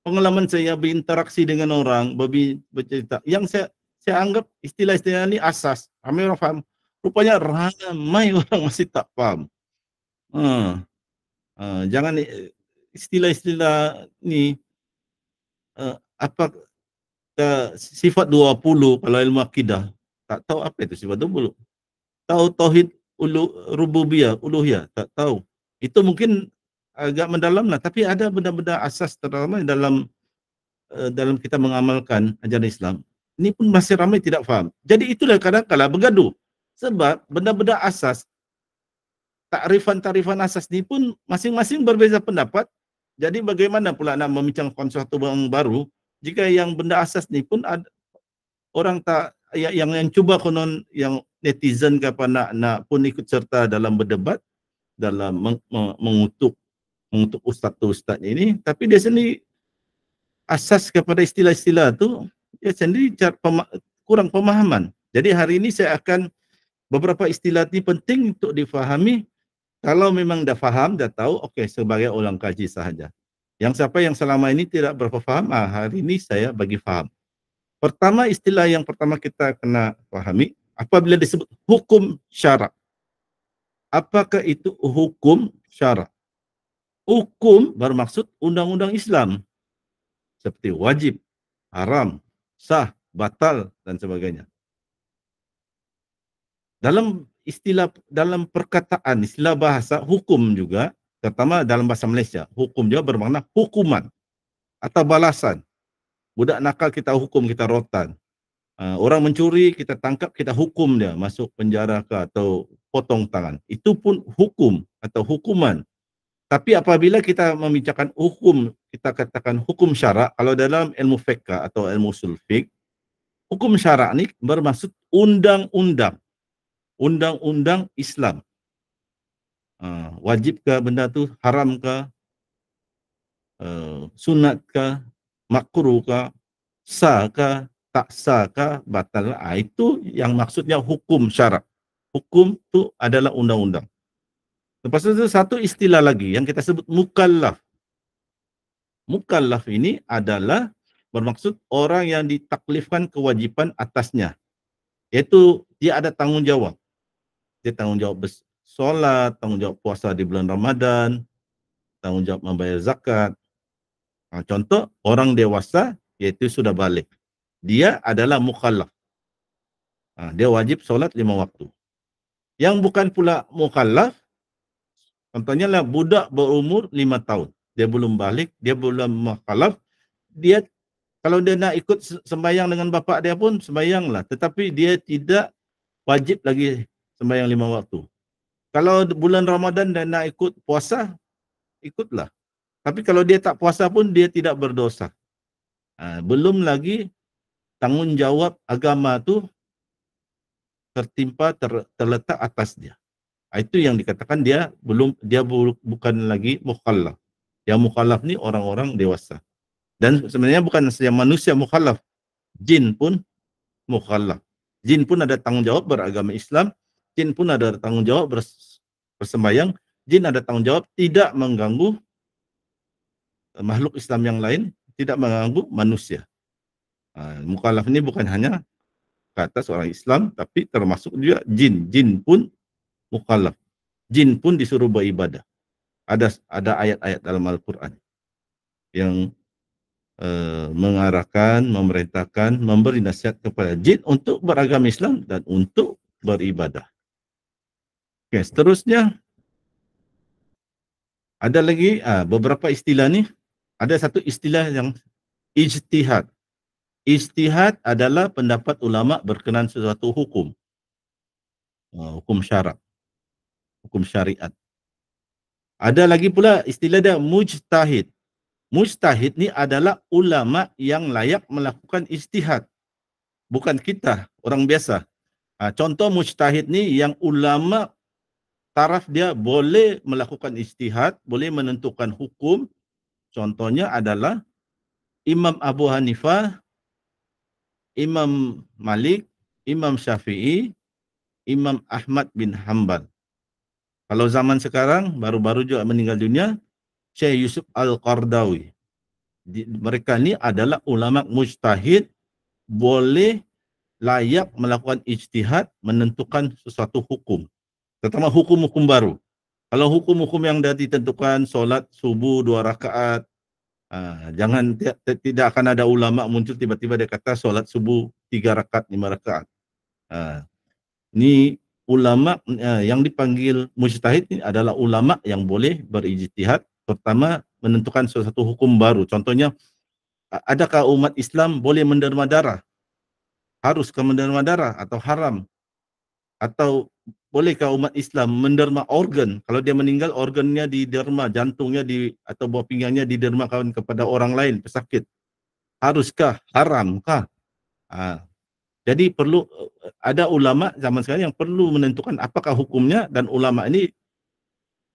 pengalaman saya berinteraksi dengan orang, bercerita, yang saya anggap istilah-istilah ni asas, ramai orang faham. Rupanya ramai orang masih tak faham. Jangan istilah-istilah ni apa sifat 20 kalau ilmu akidah, tak tahu apa itu sifat 20. Tahu tauhid rububiyah, uluhiyah, tak tahu. Itu mungkin agak mendalam lah, tapi ada benda-benda asas terutama dalam kita mengamalkan ajaran Islam. Ini pun masih ramai tidak faham. Jadi itulah kadang-kala bergaduh. Sebab benda-benda asas, takrifan asas ni pun masing-masing berbeza pendapat. Jadi bagaimana pula nak membincangkan sesuatu yang baru jika yang benda asas ni pun ada orang tak yang cuba konon yang netizen ke apa nak pun ikut serta dalam berdebat, dalam mengutuk ustaz ini, tapi dia sendiri asas kepada istilah-istilah tu dia sendiri kurang pemahaman. Jadi hari ini saya akan beberapa istilah ini penting untuk difahami. Kalau memang dah faham, dah tahu, okey, sebagai ulang kaji sahaja. Yang siapa yang selama ini tidak berapa faham, hari ini saya bagi faham. Pertama, istilah yang pertama kita kena fahami, apabila disebut hukum syarak. Apakah itu hukum syarak? Hukum bermaksud undang-undang Islam. Seperti wajib, haram, sah, batal, dan sebagainya. Dalam istilah, dalam perkataan, istilah bahasa, hukum juga, terutama dalam bahasa Malaysia, hukum juga bermakna hukuman atau balasan. Budak nakal kita hukum, kita rotan. Orang mencuri, kita tangkap, kita hukum dia, masuk penjara ke atau potong tangan. Itu pun hukum atau hukuman. Tapi apabila kita membicarakan hukum, kita katakan hukum syarak, kalau dalam ilmu fiqh atau ilmu usul fiqh, hukum syarak ni bermaksud undang-undang. Undang-undang Islam. Wajib ke benda tu, haram ke, sunat ke, makruh ke, sah ke, tak sah ke, batal. Itu yang maksudnya hukum syarak. Hukum tu adalah undang-undang. Lepas itu satu istilah lagi yang kita sebut mukallaf. Mukallaf ini adalah bermaksud orang yang ditaklifkan kewajipan atasnya. Iaitu dia ada tanggungjawab. Dia tanggungjawab solat, tanggungjawab puasa di bulan Ramadan, tanggungjawab membayar zakat. Contoh, orang dewasa iaitu sudah balik. Dia adalah mukallaf. Dia wajib solat 5 waktu. Yang bukan pula mukallaf, contohnya lah budak berumur 5 tahun. Dia belum balik, dia belum mukallaf. Dia kalau dia nak ikut sembahyang dengan bapa dia pun sembahyanglah, tetapi dia tidak wajib lagi sembahyang 5 waktu. Kalau bulan Ramadan dan nak ikut puasa, ikutlah. Tapi kalau dia tak puasa pun dia tidak berdosa. Belum lagi tanggungjawab agama tu terletak atas dia. Itu yang dikatakan dia bukan lagi mukallaf. Yang mukallaf ni orang-orang dewasa. Dan sebenarnya bukan saja manusia mukallaf, jin pun mukallaf. Jin pun ada tanggungjawab beragama Islam, jin pun ada tanggungjawab bersembahyang, jin ada tanggungjawab tidak mengganggu makhluk Islam yang lain, tidak mengganggu manusia. Mukallaf ini bukan hanya ke atas orang Islam, tapi termasuk juga jin. Jin pun mukallaf. Jin pun disuruh beribadah. Ada ayat-ayat dalam Al-Quran yang mengarahkan, memerintahkan, memberi nasihat kepada jin untuk beragama Islam dan untuk beribadah. Okey, seterusnya ada lagi beberapa istilah ni. Ada satu istilah yang ijtihad. Ijtihad adalah pendapat ulama berkenaan sesuatu hukum. Hukum syarak, hukum syariat. Ada lagi pula istilah dia mujtahid. Mujtahid ni adalah ulama yang layak melakukan ijtihad. Bukan kita, orang biasa. Contoh mujtahid ni yang ulama taraf dia boleh melakukan ijtihad, boleh menentukan hukum. Contohnya adalah Imam Abu Hanifah, Imam Malik, Imam Syafi'i, Imam Ahmad bin Hanbal. Kalau zaman sekarang, baru-baru juga meninggal dunia, Syekh Yusuf Al-Qardawi. Mereka ni adalah ulama mujtahid, boleh layak melakukan ijtihad, menentukan sesuatu hukum. Terutama hukum-hukum baru. Kalau hukum-hukum yang dah ditentukan, solat subuh 2 rakaat, jangan tidak akan ada ulama muncul tiba-tiba dia kata solat subuh 3 rakaat, 5 rakaat. Ni ulama yang dipanggil mujtahid ni adalah ulama yang boleh berijtihad, pertama menentukan sesuatu hukum baru. Contohnya, adakah umat Islam boleh menderma darah? Haruskah menderma darah atau haram? Atau bolehkah umat Islam menderma organ? Kalau dia meninggal, organnya diderma, jantungnya atau buah pinggangnya didermakan kepada orang lain, pesakit. Haruskah? Haramkah? Jadi perlu ada ulama zaman sekarang yang perlu menentukan apakah hukumnya, dan ulama ini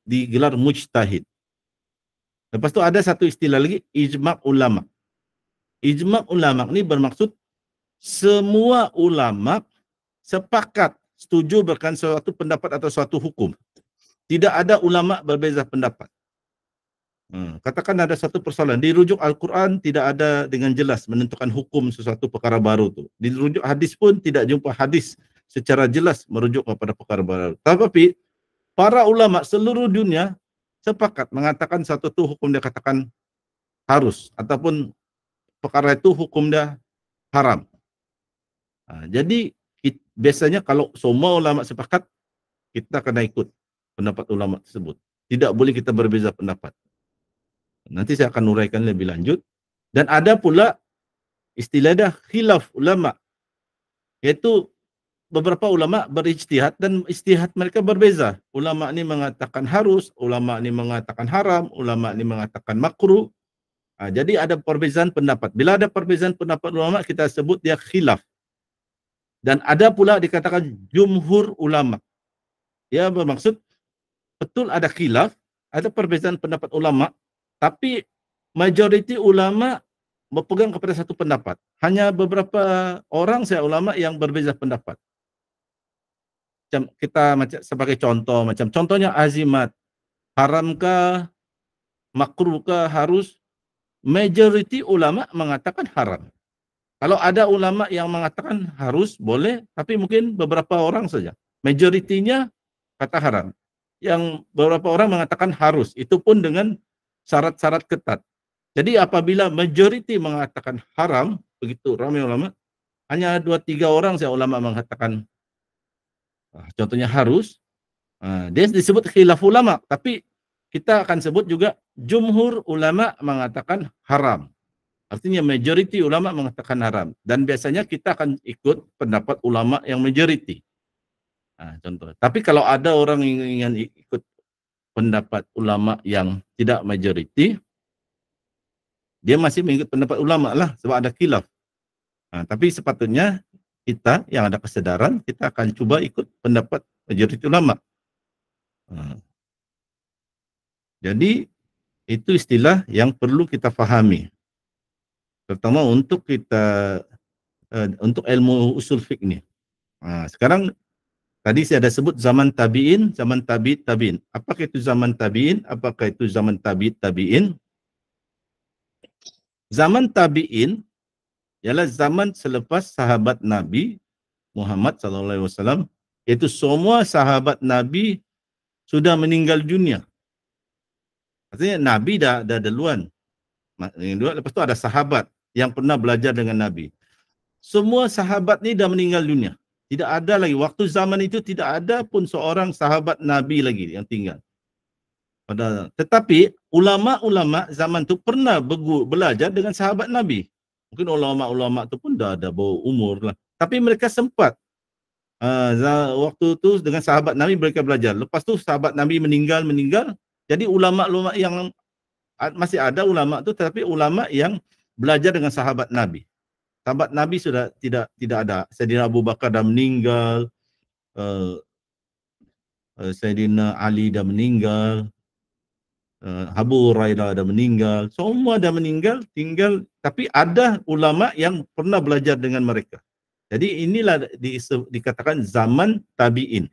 digelar mujtahid. Lepas tu ada satu istilah lagi, ijma' ulama. Ijma' ulama ini bermaksud semua ulama sepakat setuju berkenaan suatu pendapat atau suatu hukum. Tidak ada ulama berbeza pendapat. Katakan ada satu persoalan, dirujuk Al-Quran tidak ada dengan jelas menentukan hukum sesuatu perkara baru tu. Dirujuk hadis pun tidak jumpa hadis secara jelas merujuk kepada perkara baru. Tetapi para ulama seluruh dunia sepakat mengatakan satu tu hukum dia katakan harus, ataupun perkara itu hukum dia haram. Jadi biasanya kalau semua ulama sepakat, kita kena ikut pendapat ulama tersebut. Tidak boleh kita berbeza pendapat. Nanti saya akan uraikan lebih lanjut. Dan ada pula istilah dah khilaf ulama, iaitu beberapa ulama berijtihad dan ijtihad mereka berbeza. Ulama ni mengatakan harus, ulama ni mengatakan haram, ulama ni mengatakan makruh. Jadi ada perbezaan pendapat. Bila ada perbezaan pendapat ulama, kita sebut dia khilaf. Dan ada pula dikatakan jumhur ulama. Ia bermaksud betul ada khilaf, ada perbezaan pendapat ulama, tapi majoriti ulama berpegang kepada satu pendapat. Hanya beberapa orang saya ulama yang berbeza pendapat. Macam kita sebagai contoh, contohnya azimat, haramkah, makruhkah, harus? Majoriti ulama mengatakan haram. Kalau ada ulama yang mengatakan harus, boleh, tapi mungkin beberapa orang saja. Majoritinya kata haram. Yang beberapa orang mengatakan harus, itu pun dengan syarat-syarat ketat. Jadi apabila majoriti mengatakan haram, begitu ramai ulama, hanya 2-3 orang saya ulama mengatakan contohnya harus, dia disebut khilaf ulama, tapi kita akan sebut juga jumhur ulama mengatakan haram. Artinya majoriti ulama mengatakan haram, dan biasanya kita akan ikut pendapat ulama yang majoriti. Contoh. Tapi kalau ada orang yang ingin ikut pendapat ulama yang tidak majoriti, dia masih mengikut pendapat ulama lah, sebab ada khilaf. Tapi sepatutnya kita yang ada kesedaran, kita akan cuba ikut pendapat majoriti ulama. Jadi itu istilah yang perlu kita fahami, terutama untuk kita untuk ilmu usul fiqh ni. Sekarang tadi saya ada sebut zaman tabi'in, zaman tabi'in. Apakah itu zaman tabi'in? Apakah itu zaman tabi'in? Zaman tabi'in ialah zaman selepas sahabat Nabi Muhammad SAW, iaitu semua sahabat Nabi sudah meninggal dunia. Artinya Nabi dah duluan. Lepas tu ada sahabat yang pernah belajar dengan Nabi. Semua sahabat ni dah meninggal dunia. Tidak ada lagi. Waktu zaman itu tidak ada pun seorang sahabat Nabi lagi yang tinggal. Tetapi ulama-ulama zaman tu pernah belajar dengan sahabat Nabi. Mungkin ulama-ulama tu pun dah ada bawa umur lah. Tapi mereka sempat. Waktu tu dengan sahabat Nabi mereka belajar. Lepas tu sahabat Nabi meninggal. Jadi ulama-ulama yang masih ada ulama tu, tetapi ulama yang belajar dengan sahabat Nabi. Sahabat Nabi sudah tidak ada. Sayyidina Abu Bakar dah meninggal. Sayyidina Ali dah meninggal. Abu Hurairah dah meninggal. Semua dah meninggal, tinggal. Tapi ada ulama yang pernah belajar dengan mereka. Jadi inilah dikatakan zaman tabi'in.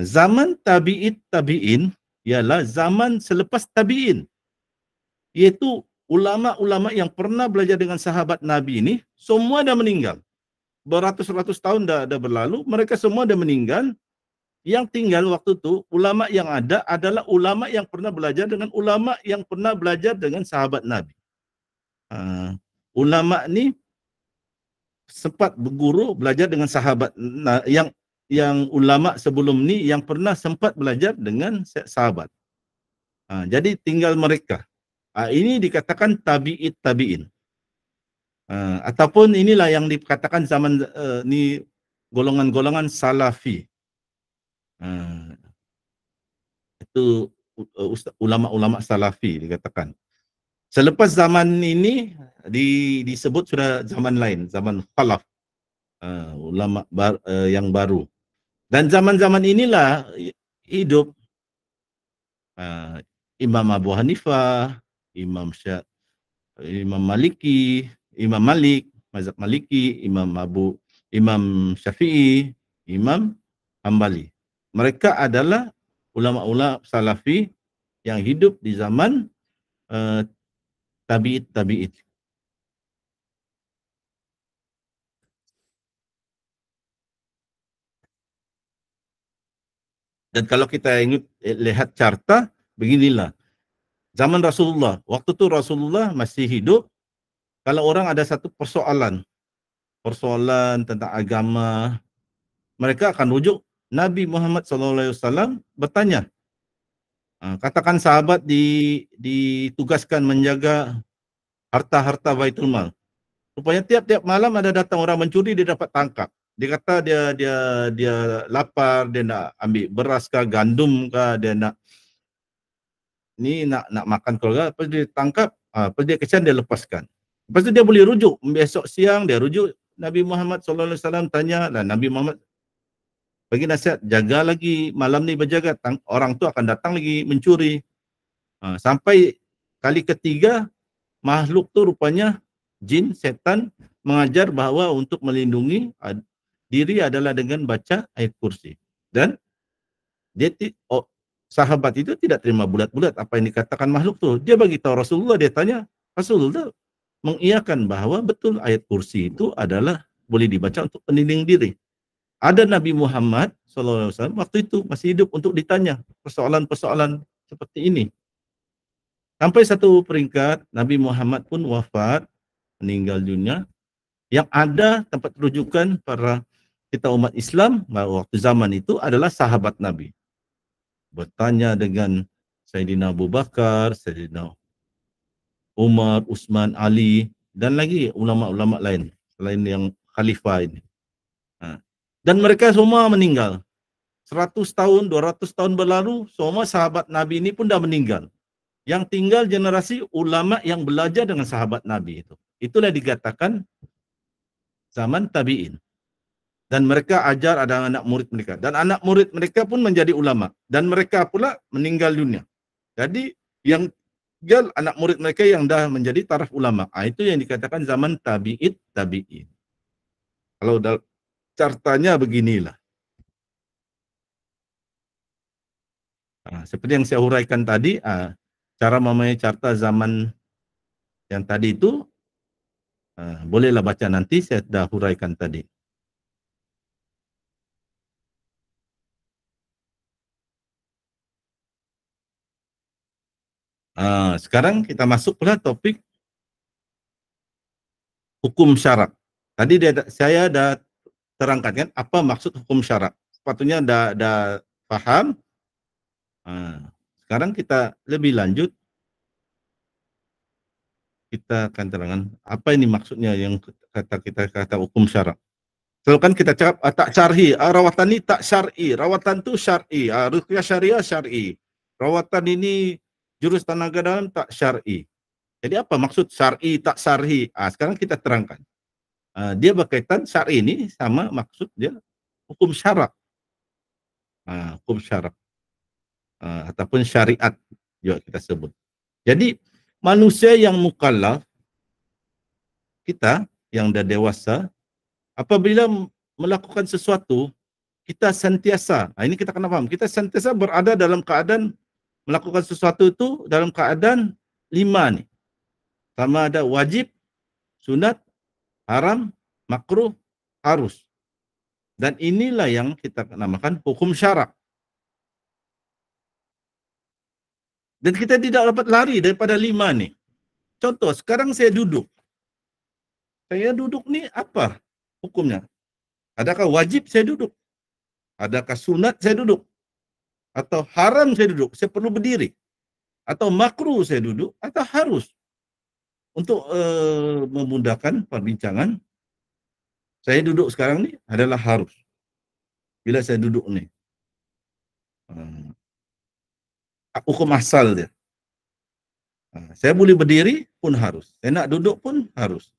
Zaman tabi'in ialah zaman selepas tabi'in. Iaitu ulama-ulama yang pernah belajar dengan sahabat Nabi ini, semua dah meninggal. Beratus-ratus tahun dah berlalu, mereka semua dah meninggal. Yang tinggal waktu tu, ulama yang ada adalah ulama yang pernah belajar dengan ulama yang pernah belajar dengan sahabat Nabi. Ulama ni sempat berguru belajar dengan sahabat yang ulama sebelum ni yang pernah sempat belajar dengan sahabat. Jadi tinggal mereka. Ini dikatakan tabi'in. Ataupun inilah yang dikatakan zaman ni golongan-golongan salafi. Itu ulama-ulama salafi dikatakan. Selepas zaman ini disebut sudah zaman lain, zaman khalaf, ulama yang baru. Dan zaman-zaman inilah hidup Imam Abu Hanifah, Imam Maliki, Imam Malik, mazhab Maliki, Imam Syafi'i, Imam Hambali. Mereka adalah ulama-ulama salafi yang hidup di zaman tabi'in. Dan kalau kita lihat carta, beginilah. Zaman Rasulullah, waktu itu Rasulullah masih hidup, kalau orang ada satu persoalan tentang agama, mereka akan rujuk Nabi Muhammad SAW bertanya. Katakan sahabat ditugaskan menjaga harta-harta Baitul Mal. Rupanya tiap-tiap malam ada datang orang mencuri, dia dapat tangkap. Dia kata dia lapar, dia nak ambil beras kah, gandum kah, dia nak makan keluarga, lepas dia tangkap, lepas dia kesian, dia lepaskan. Lepas tu dia boleh rujuk, besok siang dia rujuk Nabi Muhammad SAW tanya, dan Nabi Muhammad bagi nasihat, jaga lagi, malam ni berjaga, orang tu akan datang lagi mencuri. Sampai kali ketiga, makhluk tu rupanya jin, setan, mengajar bahawa untuk melindungi diri adalah dengan baca ayat kursi. Dan dia sahabat itu tidak terima bulat-bulat apa yang dikatakan makhluk tu. Dia bagi tahu Rasulullah, dia tanya, Rasulullah mengiyakan bahawa betul ayat kursi itu adalah boleh dibaca untuk pelindung diri. Ada Nabi Muhammad SAW waktu itu masih hidup untuk ditanya persoalan-persoalan seperti ini. Sampai satu peringkat Nabi Muhammad pun wafat, meninggal dunia. Yang ada tempat rujukan para kita umat Islam waktu zaman itu adalah sahabat Nabi. Bertanya dengan Sayyidina Abu Bakar, Sayyidina Umar, Utsman, Ali dan lagi ulama-ulama lain selain yang khalifah ini. Dan mereka semua meninggal. 100 tahun, 200 tahun berlalu, semua sahabat Nabi ini pun dah meninggal. Yang tinggal generasi ulama yang belajar dengan sahabat Nabi itu. Itulah dikatakan zaman tabi'in. Dan mereka ajar ada anak murid mereka. Dan anak murid mereka pun menjadi ulama. Dan mereka pula meninggal dunia. Jadi yang tinggal anak murid mereka yang dah menjadi taraf ulama. Itu yang dikatakan zaman tabi'in. Kalau cartanya beginilah. Seperti yang saya huraikan tadi, cara memahami carta zaman yang tadi itu, bolehlah baca nanti, saya dah huraikan tadi. Sekarang kita masuk pula topik hukum syarak. Tadi saya dah terangkan kan apa maksud hukum syarak. Sepatutnya dah paham. Sekarang kita lebih lanjut, kita akan terangkan apa ini maksudnya yang kita kata hukum syarak. So kan kita cakap tak syar'i, rawatan ini tak syar'i, rawatan tu syar'i, ruqyah syariah syar'i. Rawatan ini jurus tenaga dalam tak syar'i. Jadi apa maksud syar'i tak syar'i? Sekarang kita terangkan. Dia berkaitan syar'i ini sama maksud dia hukum syarak. Hukum syarak. Ataupun syariat juga kita sebut. Jadi manusia yang mukallaf, kita yang dah dewasa, apabila melakukan sesuatu, kita sentiasa, ini kita kena faham, kita sentiasa berada dalam keadaan melakukan sesuatu itu dalam keadaan 5 ni. Sama ada wajib, sunat, haram, makruh, harus. Dan inilah yang kita namakan hukum syarak. Dan kita tidak dapat lari daripada 5 ni. Contoh, sekarang saya duduk. Saya duduk ni apa hukumnya? Adakah wajib saya duduk? Adakah sunat saya duduk? Atau haram saya duduk? Saya perlu berdiri? Atau makruh saya duduk? Atau harus? Untuk memudahkan perbincangan, saya duduk sekarang ni adalah harus. Bila saya duduk ni. Hukum asal dia. Saya boleh berdiri pun harus. Saya nak duduk pun harus.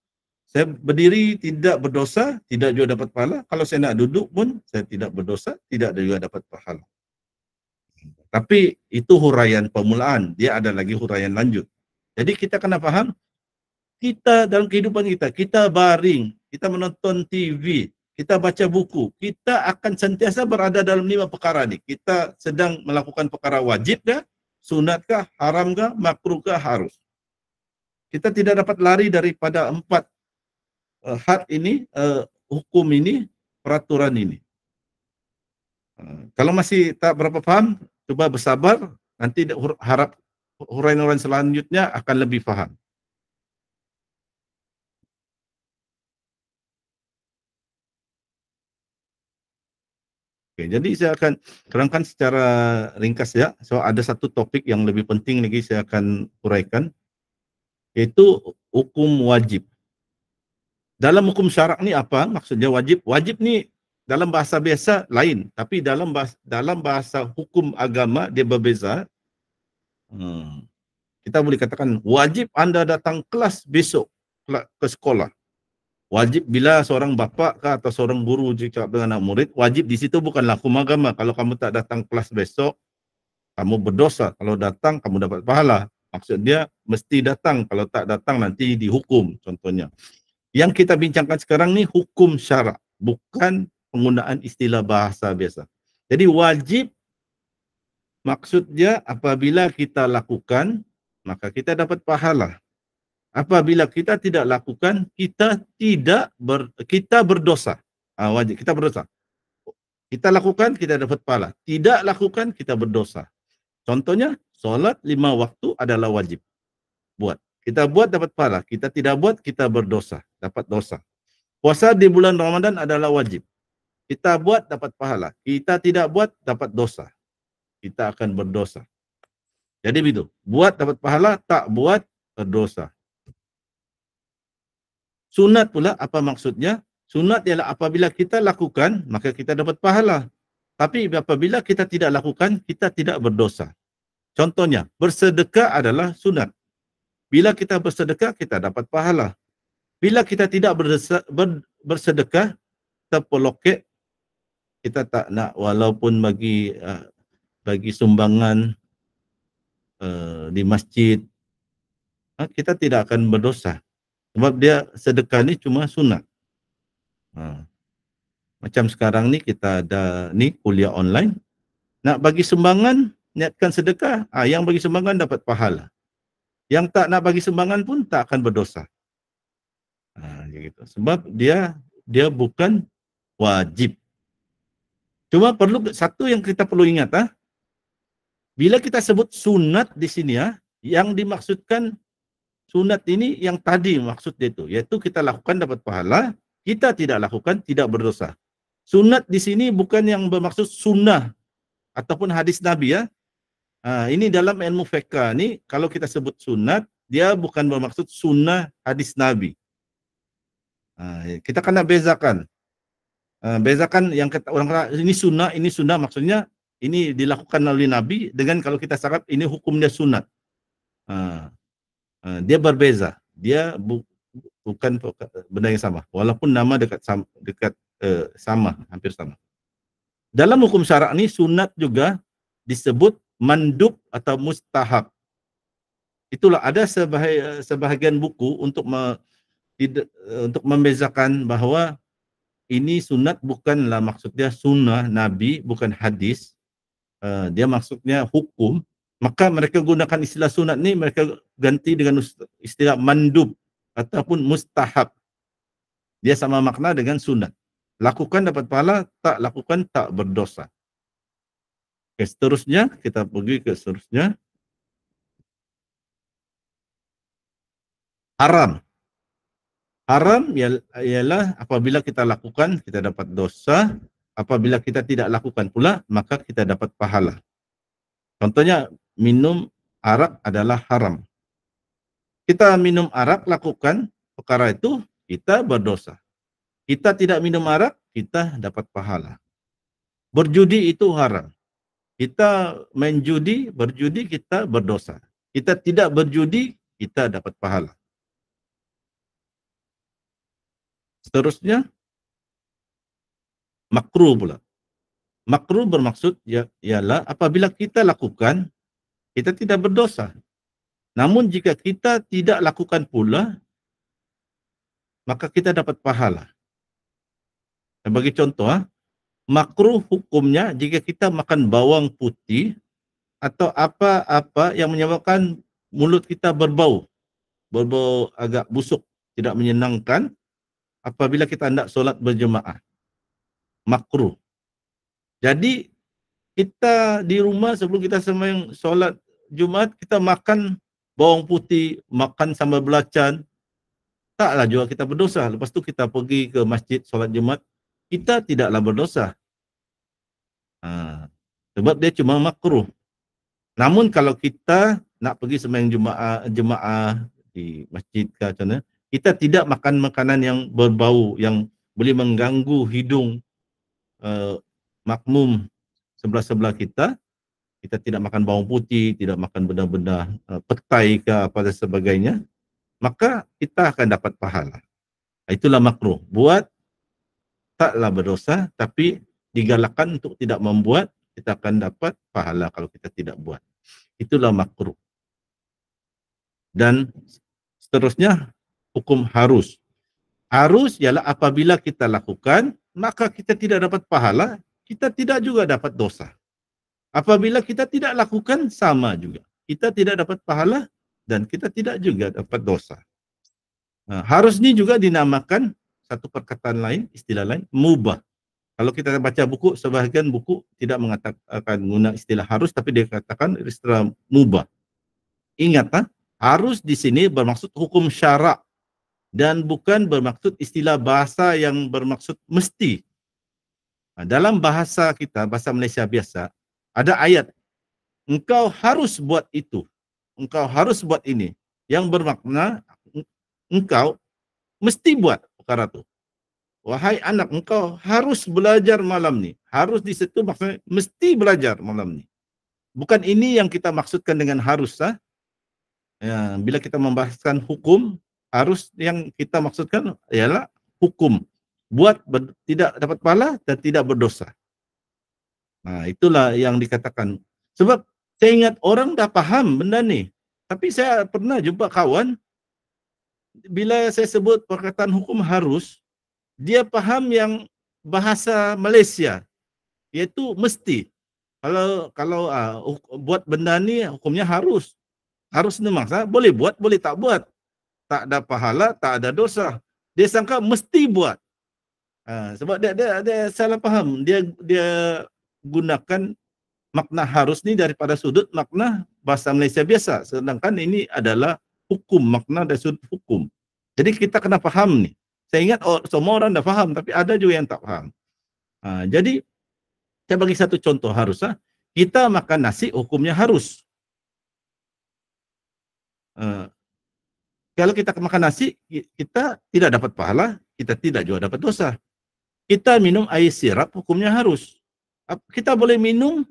Saya berdiri tidak berdosa, tidak juga dapat pahala. Kalau saya nak duduk pun saya tidak berdosa, tidak juga dapat pahala. Tapi itu huraian permulaan. Dia ada lagi huraian lanjut. Jadi kita kena faham, kita dalam kehidupan kita baring, kita menonton TV, kita baca buku, kita akan sentiasa berada dalam 5 perkara ni. Kita sedang melakukan perkara wajib kah, sunat kah, haram kah, makruh kah, harus. Kita tidak dapat lari daripada 4 had ini, hukum ini, peraturan ini. Kalau masih tak berapa faham, cuba bersabar, nanti harap huraian-huraian selanjutnya akan lebih faham. Okay, jadi saya akan terangkan secara ringkas ya. So ada satu topik yang lebih penting lagi saya akan uraikan, yaitu hukum wajib. Dalam hukum syarak ni apa maksudnya wajib? Wajib ni dalam bahasa biasa lain, tapi dalam bahasa hukum agama dia berbeza. Kita boleh katakan wajib anda datang kelas besok ke sekolah. Wajib bila seorang bapa ke atau seorang guru cakap dengan anak murid, wajib di situ bukanlah hukum agama. Kalau kamu tak datang kelas besok, kamu berdosa. Kalau datang, kamu dapat pahala. Maksud dia mesti datang. Kalau tak datang nanti dihukum contohnya. Yang kita bincangkan sekarang ni hukum syarak, bukan penggunaan istilah bahasa biasa. Jadi wajib maksudnya apabila kita lakukan, maka kita dapat pahala. Apabila kita tidak lakukan, kita berdosa. Wajib, kita berdosa. Kita lakukan, kita dapat pahala. Tidak lakukan, kita berdosa. Contohnya, solat 5 waktu adalah wajib. Buat. Kita buat dapat pahala, kita tidak buat kita berdosa, dapat dosa. Puasa di bulan Ramadan adalah wajib. Kita buat dapat pahala, kita tidak buat dapat dosa. Kita akan berdosa. Jadi begitu, buat dapat pahala, tak buat berdosa. Sunat pula apa maksudnya? Sunat ialah apabila kita lakukan, maka kita dapat pahala. Tapi apabila kita tidak lakukan, kita tidak berdosa. Contohnya, bersedekah adalah sunat. Bila kita bersedekah, kita dapat pahala. Bila kita tidak bersedekah, terpeloket, kita tak nak walaupun bagi sumbangan di masjid, kita tidak akan berdosa. Sebab dia sedekah ni cuma sunat. Macam sekarang ni kita ada ni kuliah online, nak bagi sumbangan, niatkan sedekah, yang bagi sumbangan dapat pahala. Yang tak nak bagi sumbangan pun tak akan berdosa. Gitu. Sebab dia bukan wajib. Cuma perlu satu yang kita perlu ingat, bila kita sebut sunat di sini Yang dimaksudkan sunat ini yang tadi maksud dia itu, yaitu kita lakukan dapat pahala, kita tidak lakukan tidak berdosa. Sunat di sini bukan yang bermaksud sunnah ataupun hadis Nabi ya. Ini dalam ilmu fiqh ni kalau kita sebut sunat, dia bukan bermaksud sunnah hadis Nabi. Kita kena bezakan. Bezakan yang kata orang ini sunnah maksudnya ini dilakukan oleh Nabi dengan kalau kita cakap ini hukumnya sunat. Dia berbeza. Dia bukan benda yang sama. Walaupun nama dekat sama, hampir sama. Dalam hukum syarak ni sunat juga disebut mandub atau mustahab. Itulah ada sebahagian buku untuk membezakan bahawa ini sunat bukanlah maksudnya sunnah Nabi, bukan hadis. Dia maksudnya hukum. Maka mereka gunakan istilah sunat ni, mereka ganti dengan istilah mandub ataupun mustahab. Dia sama makna dengan sunat. Lakukan dapat pahala, tak lakukan tak berdosa. Okay, seterusnya, kita pergi ke seterusnya. Haram. Haram ialah apabila kita lakukan, kita dapat dosa. Apabila kita tidak lakukan pula, maka kita dapat pahala. Contohnya, minum arak adalah haram. Kita minum arak, lakukan perkara itu, kita berdosa. Kita tidak minum arak, kita dapat pahala. Berjudi itu haram. Kita main judi, berjudi, kita berdosa. Kita tidak berjudi, kita dapat pahala. Seterusnya, makruh pula. Makruh bermaksud ialah apabila kita lakukan, kita tidak berdosa. Namun jika kita tidak lakukan pula, maka kita dapat pahala. Saya bagi contoh, makruh hukumnya jika kita makan bawang putih atau apa-apa yang menyebabkan mulut kita berbau agak busuk, tidak menyenangkan apabila kita hendak solat berjemaah. Makruh. Jadi kita di rumah sebelum kita sembahyang solat Jumaat, kita makan bawang putih, makan sambal belacan, taklah juga kita berdosa. Lepas tu kita pergi ke masjid solat Jumaat, kita tidaklah berdosa. Sebab dia cuma makruh. Namun kalau kita nak pergi sembahyang jemaah di masjid ke macam mana, kita tidak makan makanan yang berbau, yang boleh mengganggu hidung makmum sebelah-sebelah kita. Kita tidak makan bawang putih, tidak makan benda-benda petai ke apa dan sebagainya, maka kita akan dapat pahala. Itulah makruh. Buat taklah berdosa, tapi digalakkan untuk tidak membuat, kita akan dapat pahala kalau kita tidak buat. Itulah makruh. Dan seterusnya, hukum harus. Harus ialah apabila kita lakukan, maka kita tidak dapat pahala, kita tidak juga dapat dosa. Apabila kita tidak lakukan, sama juga. Kita tidak dapat pahala dan kita tidak juga dapat dosa. Harus ini juga dinamakan satu perkataan lain, istilah lain, mubah. Kalau kita baca buku, sebahagian buku tidak mengatakan guna istilah harus, tapi dia katakan istilah mubah. Ingat, harus di sini bermaksud hukum syarak dan bukan bermaksud istilah bahasa yang bermaksud mesti. Dalam bahasa kita, bahasa Malaysia biasa, ada ayat, engkau harus buat itu, engkau harus buat ini, yang bermakna engkau mesti buat perkara itu. Wahai anak, engkau harus belajar malam ni. Harus di situ maksudnya mesti belajar malam ni. Bukan ini yang kita maksudkan dengan harus. Ya, bila kita membahaskan hukum, harus yang kita maksudkan ialah hukum. Buat tidak dapat pahala dan tidak berdosa. Itulah yang dikatakan. Sebab saya ingat orang dah faham benda ni. Tapi saya pernah jumpa kawan, bila saya sebut perkataan hukum harus, dia faham yang bahasa Malaysia, iaitu mesti. Kalau buat benda ni hukumnya harus. Harus ni maksa, boleh buat, boleh tak buat. Tak ada pahala, tak ada dosa. Dia sangka mesti buat. Sebab dia salah faham. Dia gunakan makna harus ni daripada sudut makna bahasa Malaysia biasa, sedangkan ini adalah hukum, makna dari sudut hukum. Jadi kita kena faham ni. Saya ingat semua orang dah faham, tapi ada juga yang tak faham. Jadi saya bagi satu contoh harus. Kita makan nasi hukumnya harus. Kalau kita makan nasi, kita tidak dapat pahala, kita tidak juga dapat dosa. Kita minum air sirap hukumnya harus. Kita boleh minum,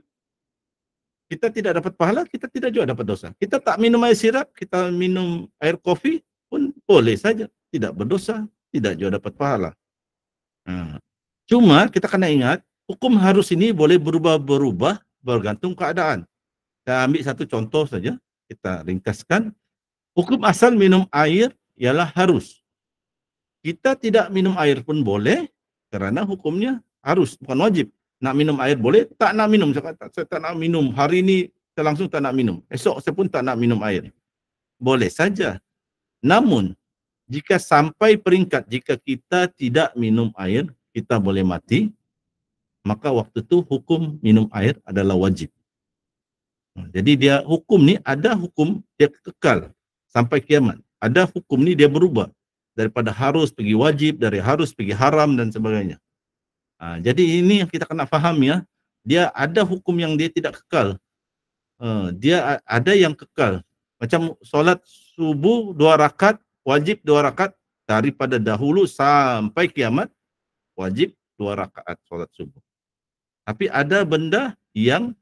kita tidak dapat pahala, kita tidak juga dapat dosa. Kita tak minum air sirap, kita minum air kopi pun boleh saja, tidak berdosa, tidak juga dapat pahala. Cuma kita kena ingat, hukum harus ini boleh berubah-berubah bergantung keadaan. Saya ambil satu contoh saja, kita ringkaskan. Hukum asal minum air ialah harus. Kita tidak minum air pun boleh, kerana hukumnya harus, bukan wajib. Nak minum air boleh, tak nak minum. Saya tak nak minum. Hari ini saya langsung tak nak minum. Esok saya pun tak nak minum air. Boleh saja. Namun, jika sampai peringkat, jika kita tidak minum air, kita boleh mati, maka waktu itu hukum minum air adalah wajib. Jadi dia hukum ni, ada hukum dia kekal sampai kiamat. Ada hukum ni dia berubah. Daripada harus pergi wajib, dari harus pergi haram dan sebagainya. Jadi ini yang kita kena faham ya. Dia ada hukum yang dia tidak kekal. Dia ada yang kekal. Macam solat subuh 2 rakaat, wajib 2 rakaat daripada dahulu sampai kiamat, wajib 2 rakaat solat subuh. Tapi ada benda yang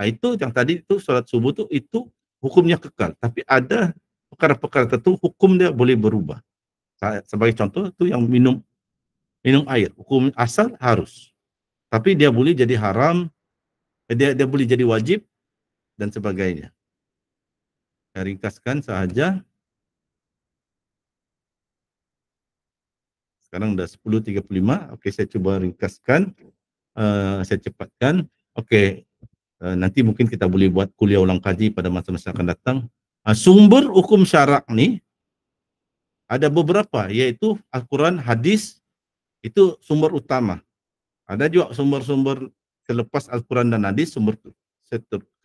itu yang tadi itu solat subuh itu hukumnya kekal. Tapi ada perkara-perkara tertentu hukum dia boleh berubah. Sebagai contoh itu yang minum air, hukum asal harus. Tapi dia boleh jadi haram, dia boleh jadi wajib dan sebagainya. Saya ringkaskan sahaja. Sekarang dah 10.35. Okey, saya cuba ringkaskan. Saya cepatkan. Okey, nanti mungkin kita boleh buat kuliah ulang kaji pada masa-masa akan datang. Sumber hukum syarak ni ada beberapa, iaitu Al-Quran, hadis, itu sumber utama. Ada juga sumber-sumber selepas Al-Quran dan hadis, sumber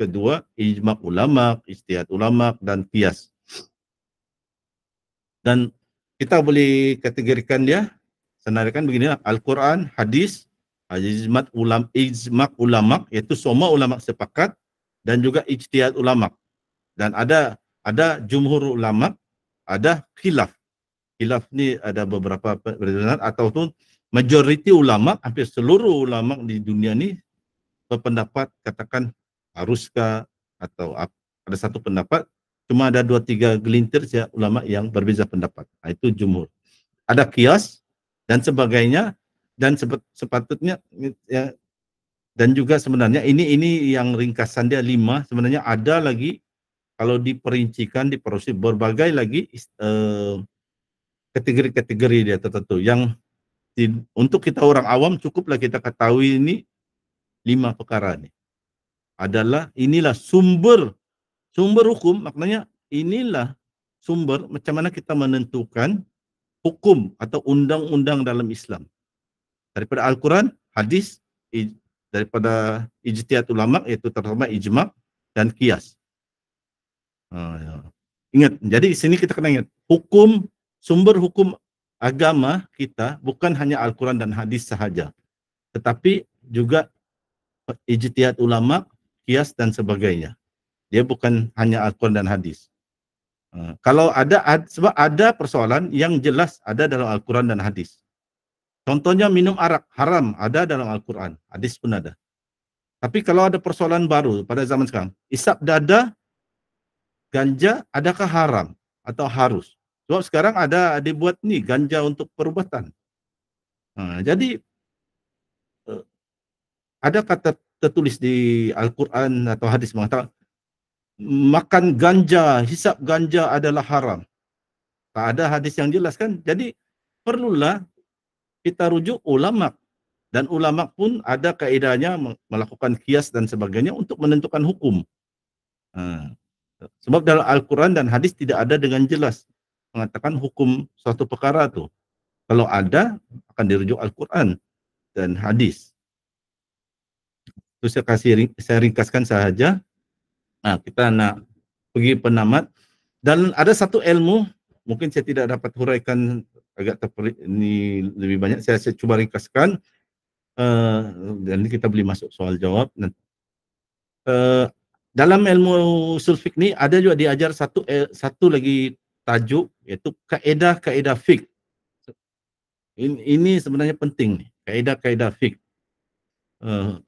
kedua, ijma' ulama, ijtihad ulama, dan qiyas. Dan kita boleh kategorikan dia, senaraikan begini, Al-Quran, hadis, ijma' ulama, iaitu semua ulama sepakat, dan juga ijtihad ulama. Dan ada jumhur ulama, ada khilaf. Khilaf ni ada beberapa perbezaan, ataupun majoriti ulama, hampir seluruh ulama di dunia ni berpendapat, katakan haruskah, atau ada satu pendapat, cuma ada 2-3 gelintir saja ulama yang berbeza pendapat. Itu jumhur. Ada qiyas dan sebagainya, dan sepatutnya ya, dan juga sebenarnya ini yang ringkasan dia 5, sebenarnya ada lagi kalau diperincikan, diproses berbagai lagi kategori-kategori dia tertentu yang untuk kita orang awam cukuplah kita ketahui ini 5 perkara ni. Inilah sumber hukum, maknanya inilah sumber macam mana kita menentukan hukum atau undang-undang dalam Islam. Daripada Al-Quran, hadis, daripada ijtihad ulama, iaitu terutama ijma' dan qiyas. Ingat, jadi di sini kita kena ingat, sumber hukum agama kita bukan hanya Al-Quran dan hadis sahaja, tetapi juga ijtihad ulama, qiyas dan sebagainya. Dia bukan hanya Al-Quran dan hadis. Kalau sebab ada persoalan yang jelas ada dalam Al-Quran dan hadis. Contohnya minum arak haram, ada dalam Al-Quran, hadis pun ada. Tapi kalau ada persoalan baru pada zaman sekarang, isap dada, ganja, adakah haram atau harus? Sebab sekarang ada dibuat ni ganja untuk perubatan. Jadi ada kata tertulis di Al-Quran atau hadis mengatakan makan ganja, hisap ganja adalah haram. Tak ada hadis yang jelas kan? Jadi perlulah kita rujuk ulama, dan ulama pun ada kaedahnya melakukan qiyas dan sebagainya untuk menentukan hukum. Sebab dalam Al-Quran dan hadis tidak ada dengan jelas mengatakan hukum suatu perkara tu. Kalau ada, akan dirujuk Al-Quran dan hadis. Itu saya ringkaskan sahaja. Nah, kita nak pergi penamat. Dan ada satu ilmu, mungkin saya tidak dapat huraikan agak ini lebih banyak. Saya coba ringkaskan. Dan kita boleh masuk soal jawab. Dalam ilmu usul fiqh ni ada juga diajar satu lagi tajuk, iaitu kaedah-kaedah fiqh. Ini sebenarnya penting nih, kaedah-kaedah fiqh.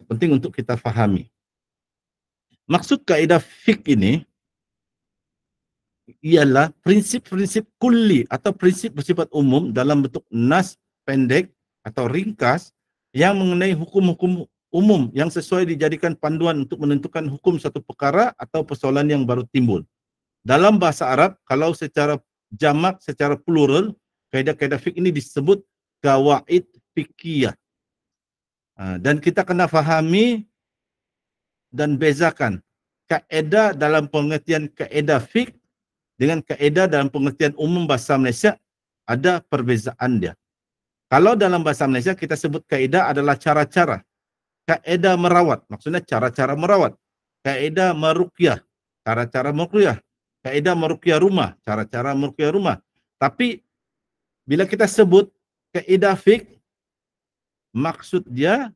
Penting untuk kita fahami. Maksud kaedah fiqh ini ialah prinsip-prinsip kulli atau prinsip bersifat umum dalam bentuk nas pendek atau ringkas yang mengenai hukum-hukum umum yang sesuai dijadikan panduan untuk menentukan hukum satu perkara atau persoalan yang baru timbul. Dalam bahasa Arab, kalau secara jamak, secara plural, kaedah-kaedah fiqh ini disebut qawaid fiqhiyah. Dan kita kena fahami dan bezakan kaedah dalam pengertian kaedah fiqh dengan kaedah dalam pengertian umum bahasa Malaysia, ada perbezaan dia. Kalau dalam bahasa Malaysia kita sebut kaedah adalah cara-cara. Kaedah merawat, maksudnya cara-cara merawat. Kaedah meruqyah, cara-cara meruqyah. Kaedah meruqyah rumah, cara-cara meruqyah rumah. Tapi bila kita sebut kaedah fiqh, maksud dia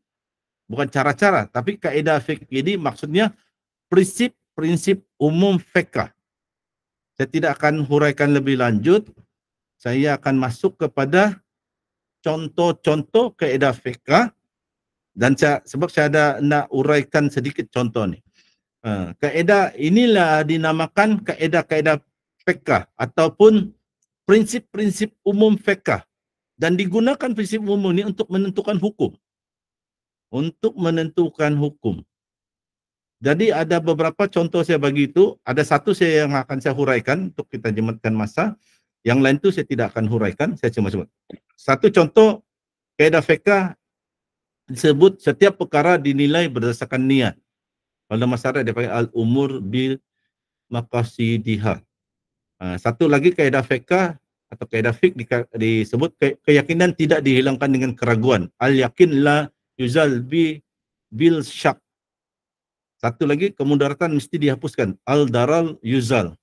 bukan cara-cara, tapi kaedah fiqh ini maksudnya prinsip-prinsip umum fiqh. Saya tidak akan huraikan lebih lanjut. Saya akan masuk kepada contoh-contoh kaedah fiqh. Dan sebab saya ada nak uraikan sedikit contoh ni. Kaedah inilah dinamakan kaedah-kaedah fiqh ataupun prinsip-prinsip umum fiqh. Dan digunakan prinsip umum ini untuk menentukan hukum. Untuk menentukan hukum. Jadi ada beberapa contoh saya bagi itu. Ada satu yang akan saya huraikan untuk kita jematkan masa. Yang lain tu saya tidak akan huraikan. Saya cuma sebut. Satu contoh kaedah fiqh disebut setiap perkara dinilai berdasarkan niat. Kalau masyarakat dia panggil al-umur bil maqasidiha. Satu lagi kaedah fiqh atau kaedah fiqh disebut keyakinan tidak dihilangkan dengan keraguan. Al-yakin la yuzal bil syak. Satu lagi kemudaratan mesti dihapuskan. Al-daral yuzal.